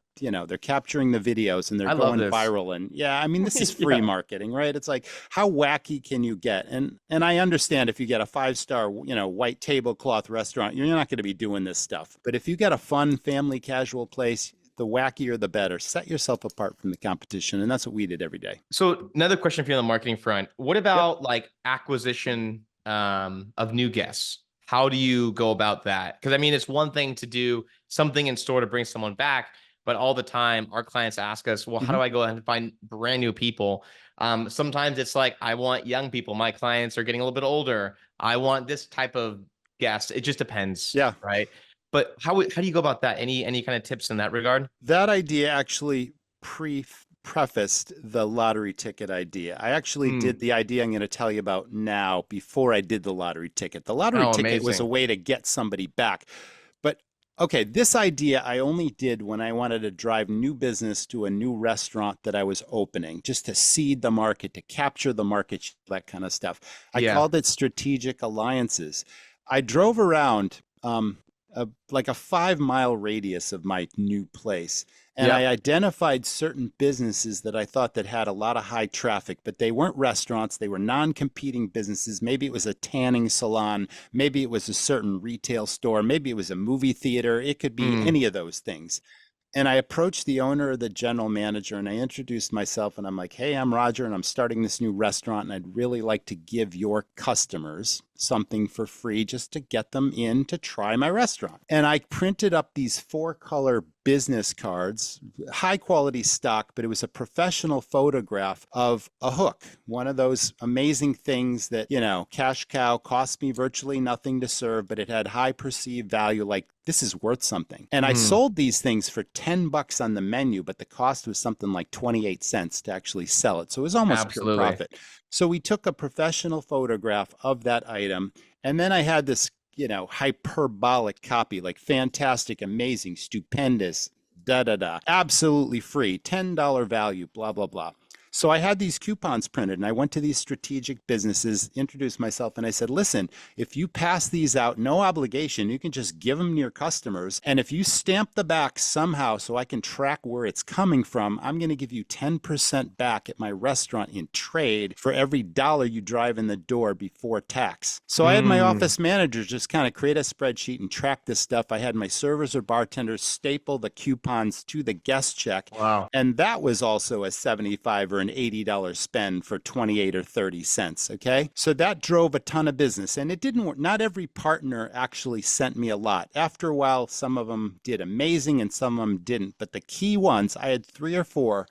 capturing the videos and they're I love going this. viral. And yeah, I mean, this is free Yeah. marketing, right? It's like, how wacky can you get? And I understand if you get a 5-star, white tablecloth restaurant, you're not going to be doing this stuff. But if you get a fun family casual place, the wackier the better. Set yourself apart from the competition. And that's what we did every day. So another question for you on the marketing front. What Yep. about like acquisition of new guests? How do you go about that? Because I mean, it's one thing to do something in store to bring someone back, but all the time our clients ask us, well, how Hmm. do I go ahead and find brand new people? Sometimes it's like, I want young people. My clients are getting a little bit older. I want this type of guest. It just depends, Yeah. right? But how do you go about that? Any kind of tips in that regard? That idea actually prefaced the lottery ticket idea. I actually did Hmm. the idea I'm going to tell you about now before I did the lottery ticket. The lottery Oh, ticket was a amazing. way to get somebody back. But okay, this idea I only did when I wanted to drive new business to a new restaurant that I was opening, just to seed the market, to capture the market, that kind of stuff. I Yeah. called it strategic alliances. I drove around like a 5-mile radius of my new place. And I Yep. identified certain businesses that I thought that had a lot of high traffic, but they weren't restaurants. They were non-competing businesses. Maybe it was a tanning salon. Maybe it was a certain retail store. Maybe it was a movie theater. It could be Hmm. any of those things. And I approached the owner or the general manager and I introduced myself and I'm like, hey, I'm Roger and I'm starting this new restaurant and I'd really like to give your customers something for free just to get them in to try my restaurant. And I printed up these 4-color business cards, high quality stock, but it was a professional photograph of a hook, one of those amazing things that, cash cow cost me virtually nothing to serve, but it had high perceived value. Like, this is worth something. And I Hmm. sold these things for $10 on the menu, but the cost was something like 28 cents to actually sell it. So it was almost pure Absolutely. profit. So we took a professional photograph of that item. And then I had this, hyperbolic copy, like fantastic, amazing, stupendous, da da da, absolutely free, $10 value, blah, blah, blah. So I had these coupons printed and I went to these strategic businesses, introduced myself, and I said, listen, if you pass these out, no obligation, you can just give them to your customers. And if you stamp the back somehow so I can track where it's coming from, I'm going to give you 10% back at my restaurant in trade for every dollar you drive in the door before tax. So I had my Hmm. office managers just kind of create a spreadsheet and track this stuff. I had my servers or bartenders staple the coupons to the guest check. Wow. And that was also a 75 or an $80 spend for 28 or 30 cents. Okay. So that drove a ton of business. And it didn't work. Not every partner actually sent me a lot. After a while, some of them did amazing and some of them didn't. But the key ones, I had 3 or 4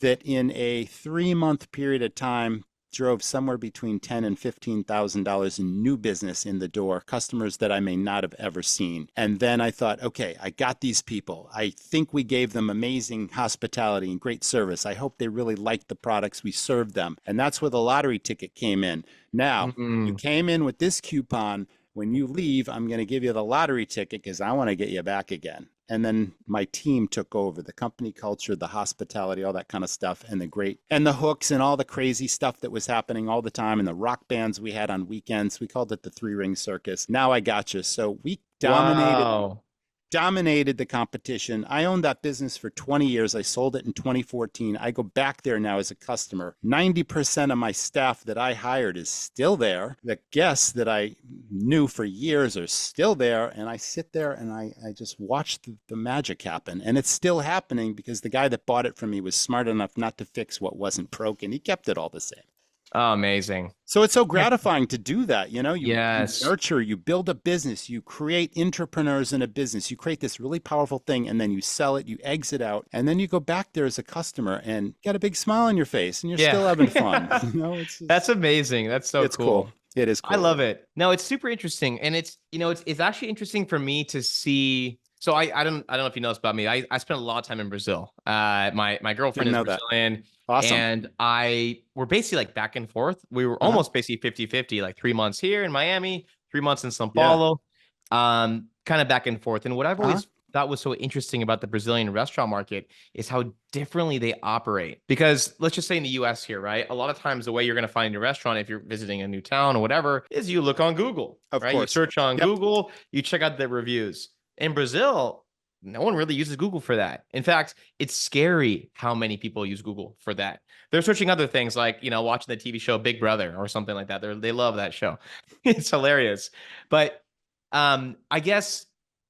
that in a 3-month period of time drove somewhere between $10,000 and $15,000 in new business in the door, customers that I may not have ever seen. And then I thought, okay, I got these people. I think we gave them amazing hospitality and great service. I hope they really liked the products we served them. And that's where the lottery ticket came in. Now, you Hmm. came in with this coupon. When you leave, I'm going to give you the lottery ticket because I want to get you back again. And then my team took over the company culture, the hospitality, all that kind of stuff, and the hooks and all the crazy stuff that was happening all the time, and the rock bands we had on weekends. We called it the 3-ring circus. Now I got you. So we Wow. dominated the competition. I owned that business for 20 years. I sold it in 2014. I go back there now as a customer. 90% of my staff that I hired is still there. The guests that I knew for years are still there. And I sit there and I just watch the magic happen. And it's still happening because the guy that bought it from me was smart enough not to fix what wasn't broken. He kept it all the same. Oh, amazing. So it's so Yeah. gratifying to do that. You Yes. nurture, you build a business, you create entrepreneurs in a business, you create this really powerful thing, and then you sell it, you exit out, and then you go back there as a customer and get a big smile on your face, and you're Yeah. still having fun. It's That's just, amazing. That's so it's cool. cool. It is I cool. love it. No, it's super interesting. And it's actually interesting for me to see. So I don't know if you know this about me. I spent a lot of time in Brazil. My girlfriend Didn't is know that. Brazilian, Awesome. and we're basically like back and forth. We were Uh huh. almost basically 50-50, like 3 months here in Miami, 3 months in São Yeah. Paulo, kind of back and forth. And what I've Uh huh. always thought was so interesting about the Brazilian restaurant market is how differently they operate. Because let's just say in the US here, right? A lot of times the way you're going to find a restaurant if you're visiting a new town or whatever is you look on Google, Of right? You course. search on Yep. Google, you check out the reviews. In Brazil, no one really uses Google for that. In fact, it's scary how many people use Google for that. They're searching other things like, watching the TV show Big Brother or something like that. They love that show. It's hilarious. But I guess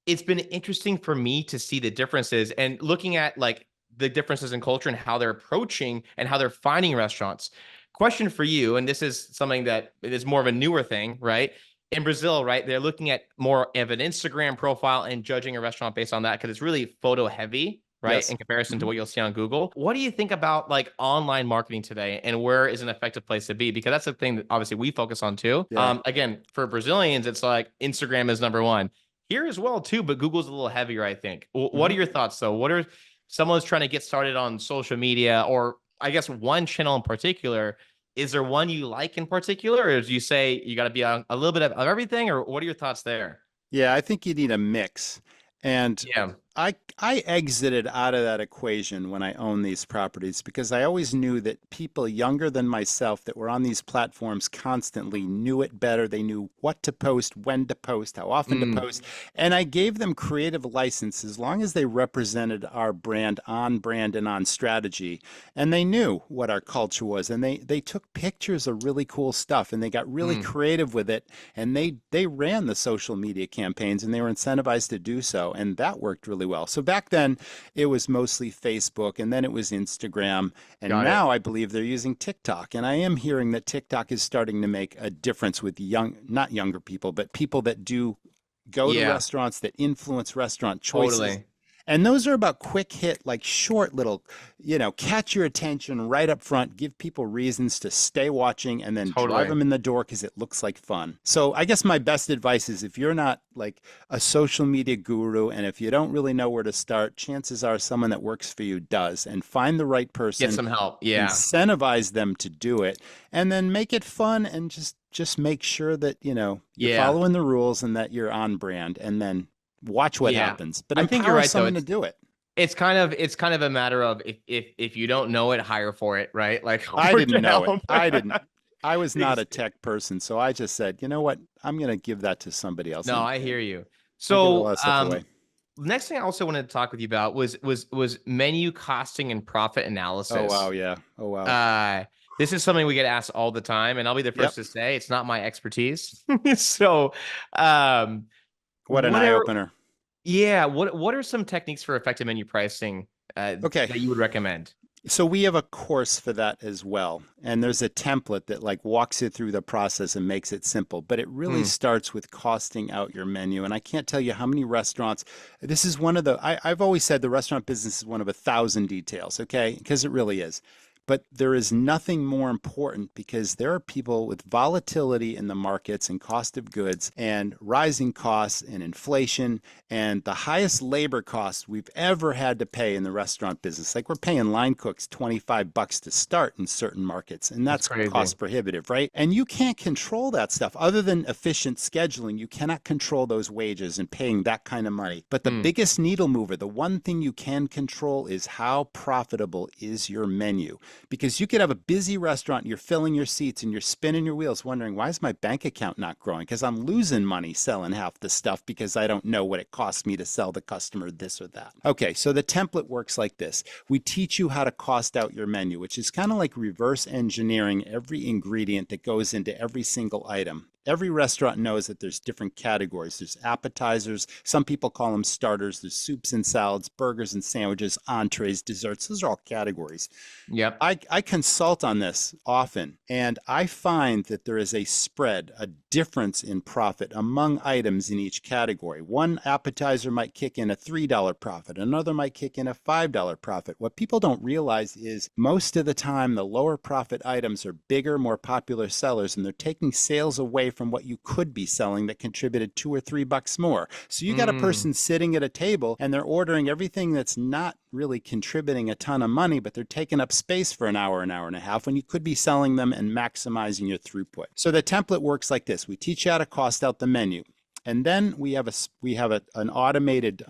it's been interesting for me to see the differences and looking at like the differences in culture and how they're approaching and how they're finding restaurants. Question for you, and this is something that is more of a newer thing, right? In Brazil, right, they're looking at more of an Instagram profile and judging a restaurant based on that because it's really photo heavy, right, Yes. in comparison to Mhm. what you'll see on Google. What do you think about like online marketing today and where is an effective place to be? Because that's the thing that obviously we focus on too. Yeah. Again, for Brazilians, it's like Instagram is number one. Here as well too, but Google's a little heavier, I think. What are Mhm. your thoughts though? What are someone's trying to get started on social media or I guess one channel in particular? Is there one you like in particular, or do you say you got to be on a little bit of everything, or what are your thoughts there? Yeah, I think you need a mix. And Yeah. I exited out of that equation when I owned these properties because I always knew that people younger than myself that were on these platforms constantly knew it better. They knew what to post, when to post, how often to Mm, post. And I gave them creative license as long as they represented our brand and on strategy. And they knew what our culture was. And they took pictures of really cool stuff and they got really mm, creative with it. And they ran the social media campaigns and they were incentivized to do so. And that worked really well. So back then it was mostly Facebook and then it was Instagram. And got it. now I believe they're using TikTok. And I am hearing that TikTok is starting to make a difference with not younger people, but people that do go to Yeah, restaurants that influence restaurant choices. totally, And those are about quick hit, like short little, catch your attention right up front, give people reasons to stay watching, and then drive totally. them in the door because it looks like fun. So I guess my best advice is if you're not like a social media guru and if you don't really know where to start, chances are someone that works for you does. And find the right Get person, some help. Yeah, incentivize them to do it, and then make it fun and just make sure that, you're yeah, following the rules and that you're on brand and then watch what yeah. happens, but I think you're empower right though. someone to do it. It's kind of a matter of if you don't know it, hire for it, right? Like I hire didn't to know it. help. I didn't. I was not Ex- a tech person, so I just said, you know what? I'm going to give that to somebody else. No, And I hear you. I give a So, lot of stuff away. next thing I also wanted to talk with you about was menu costing and profit Oh, wow. analysis. Yeah. Oh, wow. Uh, this is something we get asked all the time, and I'll be the Yep. first to say it's not my expertise. So, um, What an what eye are opener. yeah, what are some techniques for effective menu pricing Okay. that you would recommend? So we have a course for that as well. And there's a template that like walks you through the process and makes it simple. But it really Hmm, starts with costing out your menu. And I can't tell you how many restaurants, this is one of I've always said the restaurant business is one of 1,000 details, okay? Because it really is. But there is nothing more important because there are people with volatility in the markets and cost of goods and rising costs and inflation and the highest labor costs we've ever had to pay in the restaurant business. Like we're paying line cooks $25 to start in certain markets, and that's that's crazy. cost prohibitive, right? And you can't control that stuff other than efficient scheduling. You cannot control those wages and paying that kind of money. But the Hmm, biggest needle mover, the one thing you can control is how profitable is your menu. Because you could have a busy restaurant, you're filling your seats and you're spinning your wheels wondering, why is my bank account not growing? Because I'm losing money selling half the stuff because I don't know what it costs me to sell the customer this or that. Okay, so the template works like this. We teach you how to cost out your menu, which is kind of like reverse engineering every ingredient that goes into every single item. Every restaurant knows that there's different categories. There's appetizers. Some people call them starters. There's soups and salads, burgers and sandwiches, entrees, desserts. Those are all categories. yep. I consult on this often, and I find that there is a spread, a difference in profit among items in each category. One appetizer might kick in a $3 profit, another might kick in a $5 profit. What people don't realize is most of the time the lower profit items are bigger, more popular sellers, and they're taking sales away from what you could be selling that contributed $2 or $3 more. So you got a Mm, person sitting at a table and they're ordering everything that's not really contributing a ton of money, but they're taking up space for an hour and a half when you could be selling them and maximizing your throughput. So the template works like this. We teach you how to cost out the menu. And then we have an automated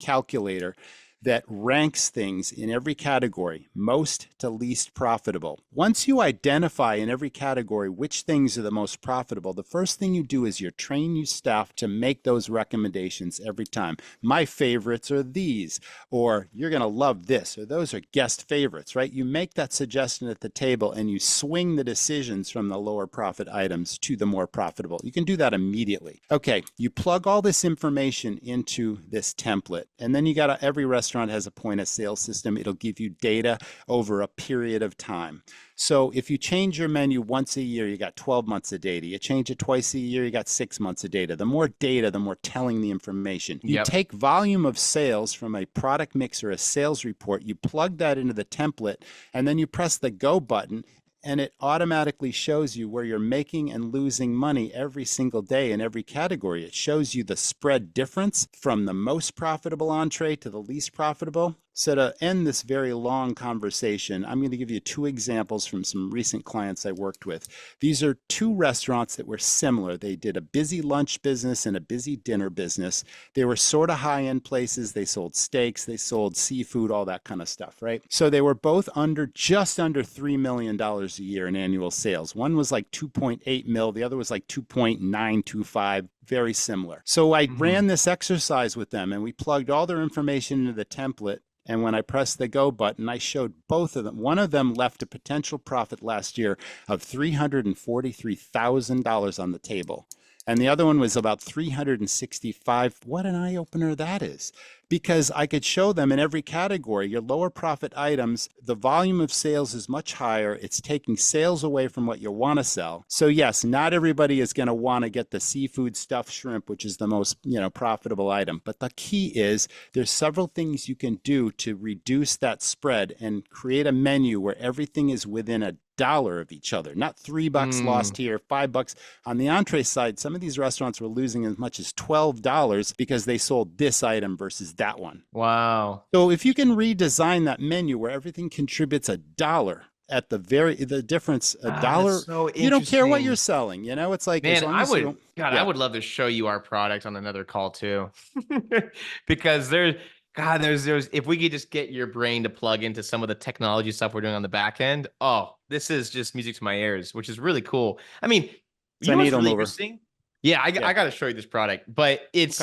calculator that ranks things in every category, most to least profitable. Once you identify in every category which things are the most profitable, the first thing you do is you train your staff to make those recommendations every time. My favorites are these, or you're going to love this, or those are guest favorites, right? You make that suggestion at the table and you swing the decisions from the lower profit items to the more profitable. You can do that immediately. Okay, you plug all this information into this template, and then you got every restaurant has a point of sale system. It'll give you data over a period of time. So if you change your menu once a year, you got 12 months of data. You change it twice a year, you got 6 months of data. The more data, the more telling the information. You take volume of sales from a product mix or a sales report, you plug that into the template, and then you press the go button, and it automatically shows you where you're making and losing money every single day in every category. It shows you the spread difference from the most profitable entree to the least profitable. So to end this very long conversation, I'm going to give you 2 examples from some recent clients I worked with. These are 2 restaurants that were similar. They did a busy lunch business and a busy dinner business. They were sort of high-end places. They sold steaks, they sold seafood, all that kind of stuff, right? So they were both just under $3 million a year in annual sales. One was like 2.8 mil, the other was like 2.925, very similar. So I ran this exercise with them, and we plugged all their information into the template. And when I pressed the go button, I showed both of them. One of them left a potential profit last year of $343,000 on the table. And the other one was about 365. What an eye opener that is. Because I could show them in every category, your lower profit items, the volume of sales is much higher. It's taking sales away from what you want to sell. So yes, not everybody is going to want to get the seafood stuffed shrimp, which is the most, profitable item. But the key is there's several things you can do to reduce that spread and create a menu where everything is within a dollar of each other, not $3 lost here, $5 on the entree side. Some of these restaurants were losing as much as $12 because they sold this item versus that one. Wow. So if you can redesign that menu where everything contributes a dollar at the difference, a dollar, so you don't care what you're selling. It's like, man, as long as you don't, I would love to show you our product on another call too. Because there's if we could just get your brain to plug into some of the technology stuff we're doing on the back end. Oh, this is just music to my ears, which is really cool. I mean, it's a needle really mover. Interesting? Yeah, I got to show you this product, but it's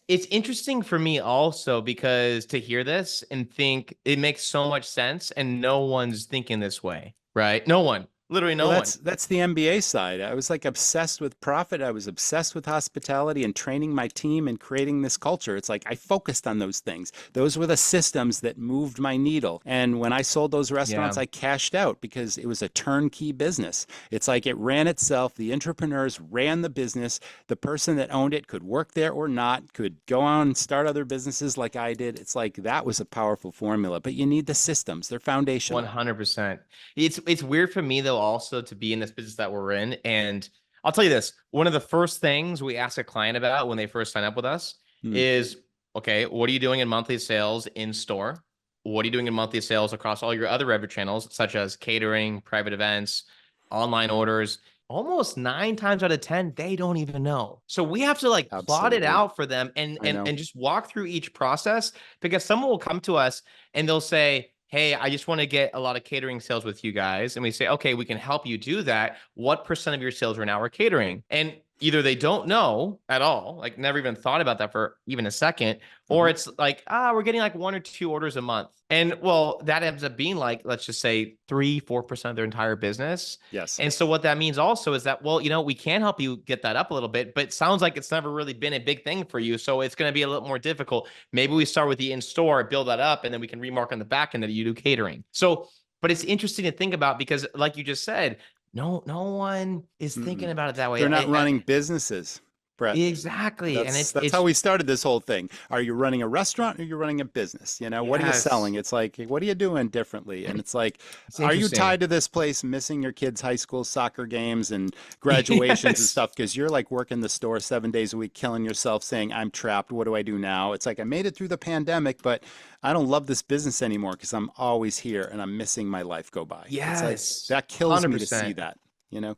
interesting for me also because to hear this and think it makes so much sense, and no one's thinking this way, right? No one. Literally no one. That's the MBA side. I was like obsessed with profit. I was obsessed with hospitality and training my team and creating this culture. It's like I focused on those things. Those were the systems that moved my needle. And when I sold those restaurants, I cashed out because it was a turnkey business. It's like it ran itself. The entrepreneurs ran the business. The person that owned it could work there or not, could go on and start other businesses like I did. It's like that was a powerful formula, but you need the systems. They're foundational. 100%. It's weird for me though also to be in this business that we're in. And I'll tell you this, one of the first things we ask a client about when they first sign up with us is, okay, what are you doing in monthly sales in store? What are you doing in monthly sales across all your other revenue channels, such as catering, private events, online orders? Almost 9 times out of 10, they don't even know. So we have to plot it out for them and just walk through each process, because someone will come to us and they'll say, hey, I just want to get a lot of catering sales with you guys. And we say, okay, we can help you do that. What % of your sales right now are catering? And either they don't know at all, like never even thought about that for even a second, or it's like, we're getting like 1 or 2 orders a month. And well, that ends up being like, let's just say 3-4% of their entire business. Yes. And so what that means also is that, well, we can help you get that up a little bit, but it sounds like it's never really been a big thing for you. So it's going to be a little more difficult. Maybe we start with the in-store, build that up, and then we can remark on the back end that you do catering. So, but it's interesting to think about because like you just said, no one is thinking about it that way. They're not running businesses, Brett. Exactly. That's how we started this whole thing. Are you running a restaurant or are you running a business? What are you selling? It's like, what are you doing differently? And it's like, are you tied to this place, missing your kids' high school soccer games and graduations and stuff? Because you're like working the store 7 days a week, killing yourself, saying, I'm trapped. What do I do now? It's like, I made it through the pandemic, but I don't love this business anymore because I'm always here and I'm missing my life go by. Yes. It's like, that kills 100%. Me to see that,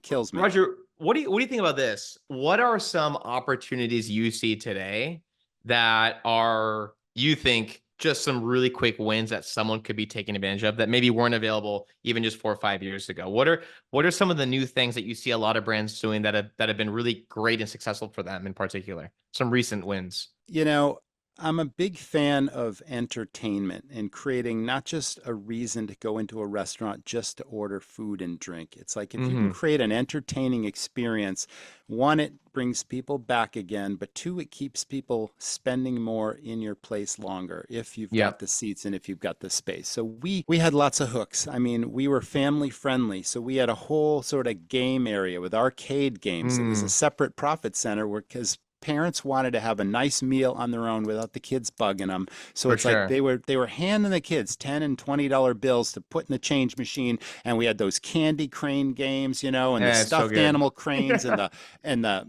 kills me. Roger, what do you think about this? What are some opportunities you see today that are you think just some really quick wins that someone could be taking advantage of that maybe weren't available even just 4 or 5 years ago? What are some of the new things that you see a lot of brands doing that have been really great and successful for them in particular? Some recent wins. You know, I'm a big fan of entertainment and creating not just a reason to go into a restaurant just to order food and drink. It's like if you can Hmm. create an entertaining experience, one, it brings people back again, but two, it keeps people spending more in your place longer if you've got Yep. the seats and if you've got the space. So we had lots of hooks. I mean, we were family friendly, so we had a whole sort of game area with arcade games. It was a Mm, separate profit center where because parents wanted to have a nice meal on their own without the kids bugging them. So for it's like sure. they were handing the kids $10 and $20 bills to put in the change machine, and we had those candy crane games, you know, and the Yeah, it's so stuffed good. animal cranes and the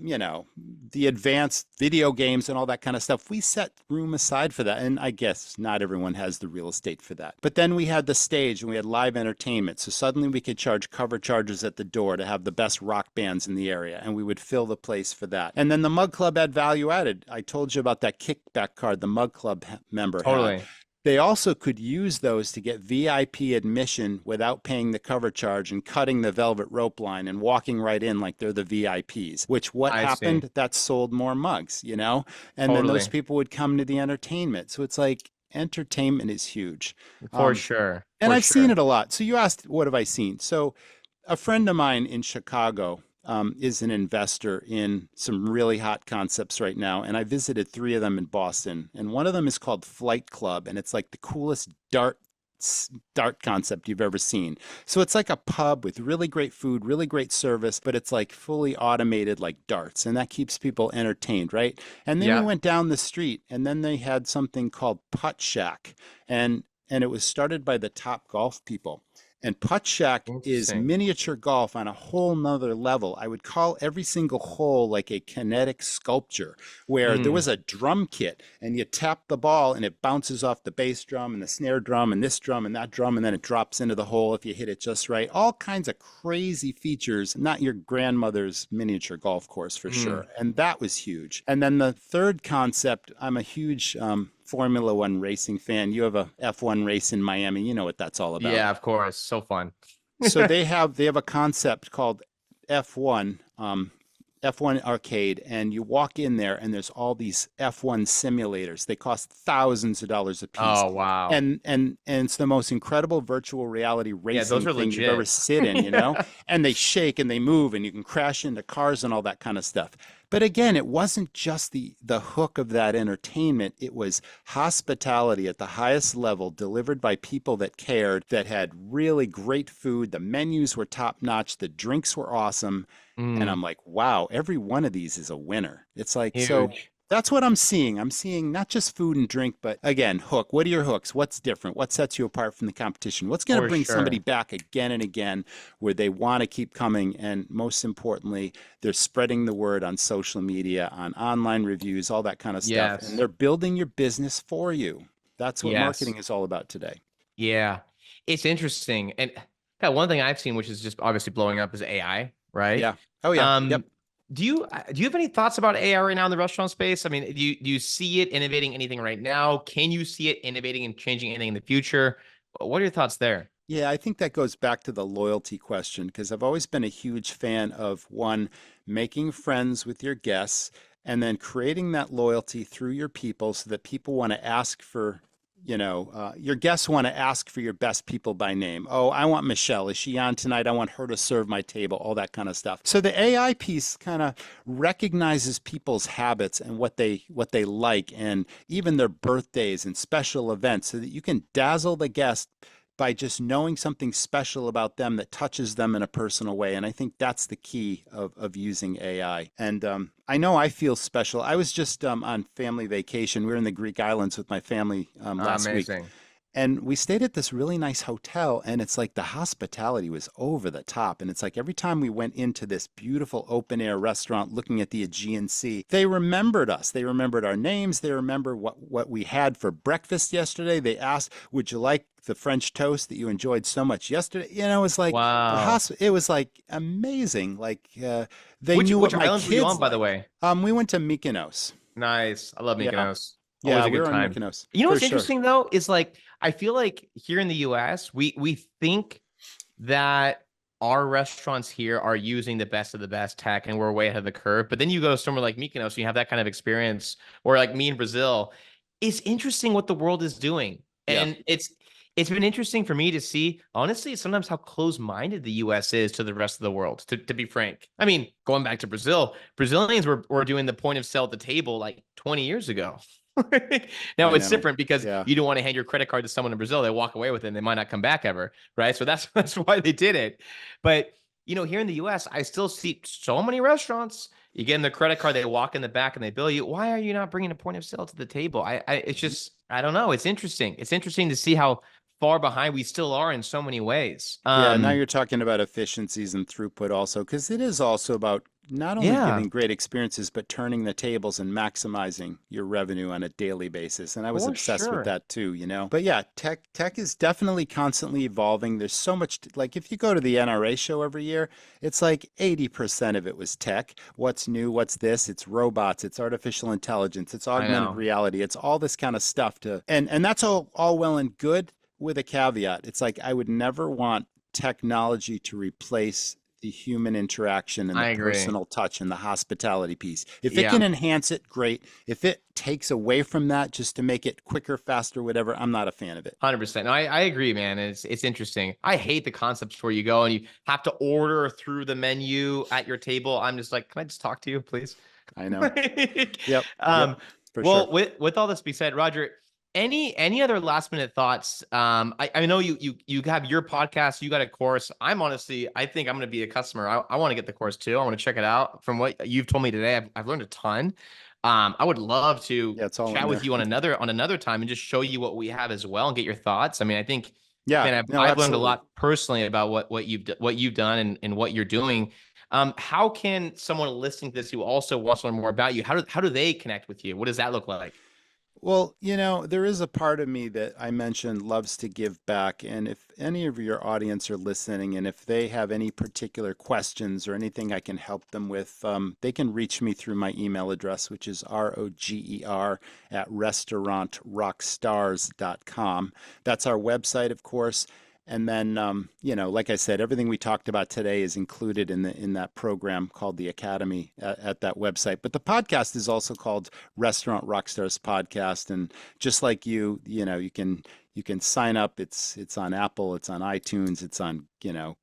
you know the advanced video games and all that kind of stuff. We set room aside for that, and I guess not everyone has the real estate for that. But then we had the stage and we had live entertainment, so suddenly we could charge cover charges at the door to have the best rock bands in the area, and we would fill the place for that. And then the Mug Club had value added. I told you about that kickback card the Mug Club member had. Totally. They also could use those to get VIP admission without paying the cover charge and cutting the velvet rope line and walking right in like they're the VIPs, which what I see. happened? That sold more mugs, you know? And then those Totally. people would come to the entertainment. So it's like entertainment is huge. For Um, sure. and For I've seen sure. it a lot. So you asked, what have I seen? So a friend of mine in Chicago is an investor in some really hot concepts right now. And I visited three of them in Boston. And one of them is called Flight Club. And it's like the coolest dart concept you've ever seen. So it's like a pub with really great food, really great service, but it's like fully automated like darts. And that keeps people entertained, right? And then we Yeah. went down the street and then they had something called Putt Shack. And it was started by the top golf people. And Putt Shack is Interesting. miniature golf on a whole nother level. I would call every single hole like a kinetic sculpture where there Mm. was a drum kit and you tap the ball and it bounces off the bass drum and the snare drum and this drum and that drum and then it drops into the hole if you hit it just right. All kinds of crazy features, not your grandmother's miniature golf course for Mm. sure. And that was huge. And then the third concept, I'm a huge Formula One racing fan. You have a F1 race in Miami. You know what that's all about. Yeah, of course. So fun. So they have a concept called F1 F1 arcade, and you walk in there and there's all these F1 simulators. They cost thousands of dollars a piece. Oh, wow. And it's the most incredible virtual reality Yeah, those racing are thing you've ever legit. sit in, you know? And they shake and they move and you can crash into cars and all that kind of stuff. But again, it wasn't just the hook of that entertainment. It was hospitality at the highest level delivered by people that cared, that had really great food. The menus were top notch. The drinks were awesome. And Mm. I'm like, wow, every one of these is a winner. It's like, so Huge. that's what I'm seeing. I'm seeing not just food and drink, but again, hook. What are your hooks? What's different? What sets you apart from the competition? What's going to For bring somebody sure. back again and again where they want to keep coming? And most importantly, they're spreading the word on social media, on online reviews, all that kind of stuff. And Yes. they're building your business for you. That's what Yes. marketing is all about today. Yeah. It's interesting. And one thing I've seen, which is just obviously blowing up, is AI, right? Yeah. Oh, yeah. Yep. Um, do you have any thoughts about AI right now in the restaurant space? I mean, do you see it innovating anything right now? Can you see it innovating and changing anything in the future? What are your thoughts there? Yeah, I think that goes back to the loyalty question because I've always been a huge fan of one, making friends with your guests and then creating that loyalty through your people so that people want to ask for, your guests want to ask for your best people by name. Oh, I want Michelle. Is she on tonight? I want her to serve my table, all that kind of stuff. So the AI piece kind of recognizes people's habits and what they like and even their birthdays and special events so that you can dazzle the guest by just knowing something special about them that touches them in a personal way. And I think that's the key of using AI. And I know I feel special. I was just on family vacation. We were in the Greek islands with my family last week. Amazing. And we stayed at this really nice hotel, and it's like the hospitality was over the top. And it's like every time we went into this beautiful open air restaurant looking at the Aegean Sea, they remembered us. They remembered our names. They remember what we had for breakfast yesterday. They asked, would you like the French toast that you enjoyed so much yesterday? You know, it was like Wow. it was like amazing. Like they Which knew what which my islands were you on, kids by the liked. way? We went to Mykonos. Nice. I love Yeah. Mykonos. Always Yeah, a good we're on time. Mykonos You know for what's sure. interesting though is like I feel like here in the US, we think that our restaurants here are using the best of the best tech and we're way ahead of the curve. But then you go somewhere like Mykonos and you have that kind of experience, or like me in Brazil. It's interesting what the world is doing. Yeah. And it's been interesting for me to see, honestly, sometimes how close-minded the US is to the rest of the world, to be frank. I mean, going back to Brazil, Brazilians were doing the point of sale at the table like 20 years ago. Now I it's know. different because Yeah. you don't want to hand your credit card to someone in Brazil. They walk away with it and they might not come back ever, right? So that's why they did it. But here in the US, I still see so many restaurants. You get in the credit card, they walk in the back and they bill you. Why are you not bringing a point of sale to the table? It's just, I don't know. It's interesting. It's interesting to see how far behind we still are in so many ways. Yeah, now you're talking about efficiencies and throughput also, because it is also about not only Yeah, giving great experiences, but turning the tables and maximizing your revenue on a daily basis. And I was for obsessed with sure. that too, you know. But yeah, tech is definitely constantly evolving. There's so much, like if you go to the NRA show every year, it's like 80% of it was tech. What's new? What's this? It's robots, it's artificial intelligence, it's I augmented know. reality, it's all this kind of stuff to, and that's all well and good with a caveat. It's like I would never want technology to replace the human interaction and the I agree. personal touch and the hospitality piece. If it Yeah. can enhance it, great. If it takes away from that just to make it quicker, faster, whatever, I'm not a fan of it. 100%. No, I agree, man. It's interesting. I hate the concepts where you go and you have to order through the menu at your table. I'm just like, can I just talk to you, please? I know. Like, Yep. Yep. um, For sure. well, with all this being said, Roger, any other last minute thoughts? I know you have your podcast, you got a course. I think I'm gonna be a customer. I want to get the course too. I want to check it out. From what you've told me today, I've learned a ton. I would love to Yeah, it's all in chat there. with you on another time and just show you what we have as well and get your thoughts. I mean, I think, Yeah. man, No, I've learned a absolutely. lot personally about what you've done and what you're doing. How can someone listening to this who also wants to learn more about you, how do they connect with you? What does that look like? Well, there is a part of me that I mentioned loves to give back. And if any of your audience are listening and if they have any particular questions or anything I can help them with, they can reach me through my email address, which is ROGER at restaurantrockstars.com. That's our website, of course. And then, like I said, everything we talked about today is included in that program called the Academy at that website. But the podcast is also called Restaurant Rockstars Podcast, and just like you can sign up. It's on Apple, it's on iTunes, it's on I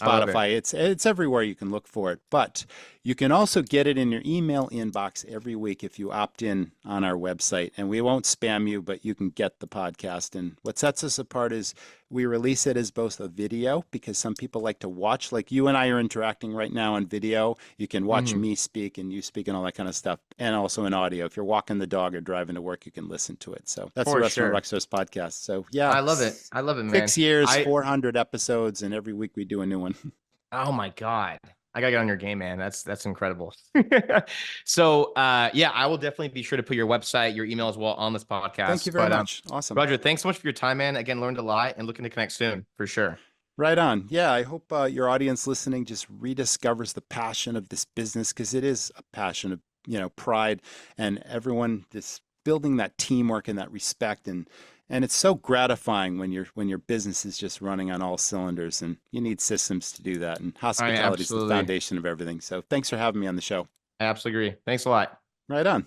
love it. Spotify. It's everywhere you can look for it. But you can also get it in your email inbox every week if you opt in on our website. And we won't spam you, but you can get the podcast. And what sets us apart is we release it as both a video because some people like to watch, like you and I are interacting right now on video. You can watch Hmm. me speak and you speak and all that kind of stuff. And also in audio. If you're walking the dog or driving to work, you can listen to it. So that's the For Restaurant sure. Rockstars podcast. So yeah, I love it. I love it, man. 6 years, I 400 episodes, and every week we do a new one. Oh my God. I gotta get on your game, man. That's incredible. So yeah, I will definitely be sure to put your website, your email as well on this Thank you podcast. very But much. Awesome. Roger, thanks so much for your time, man. Again, learned a lot and looking to connect soon for sure. Right on. Yeah, I hope your audience listening just rediscovers the passion of this business because it is a passion of, pride and everyone just building that teamwork and that respect and it's so gratifying when your business is just running on all cylinders and you need systems to do that and I hospitality is the absolutely, foundation of everything. So thanks for having me on the show. I absolutely agree. Thanks a lot. Right on.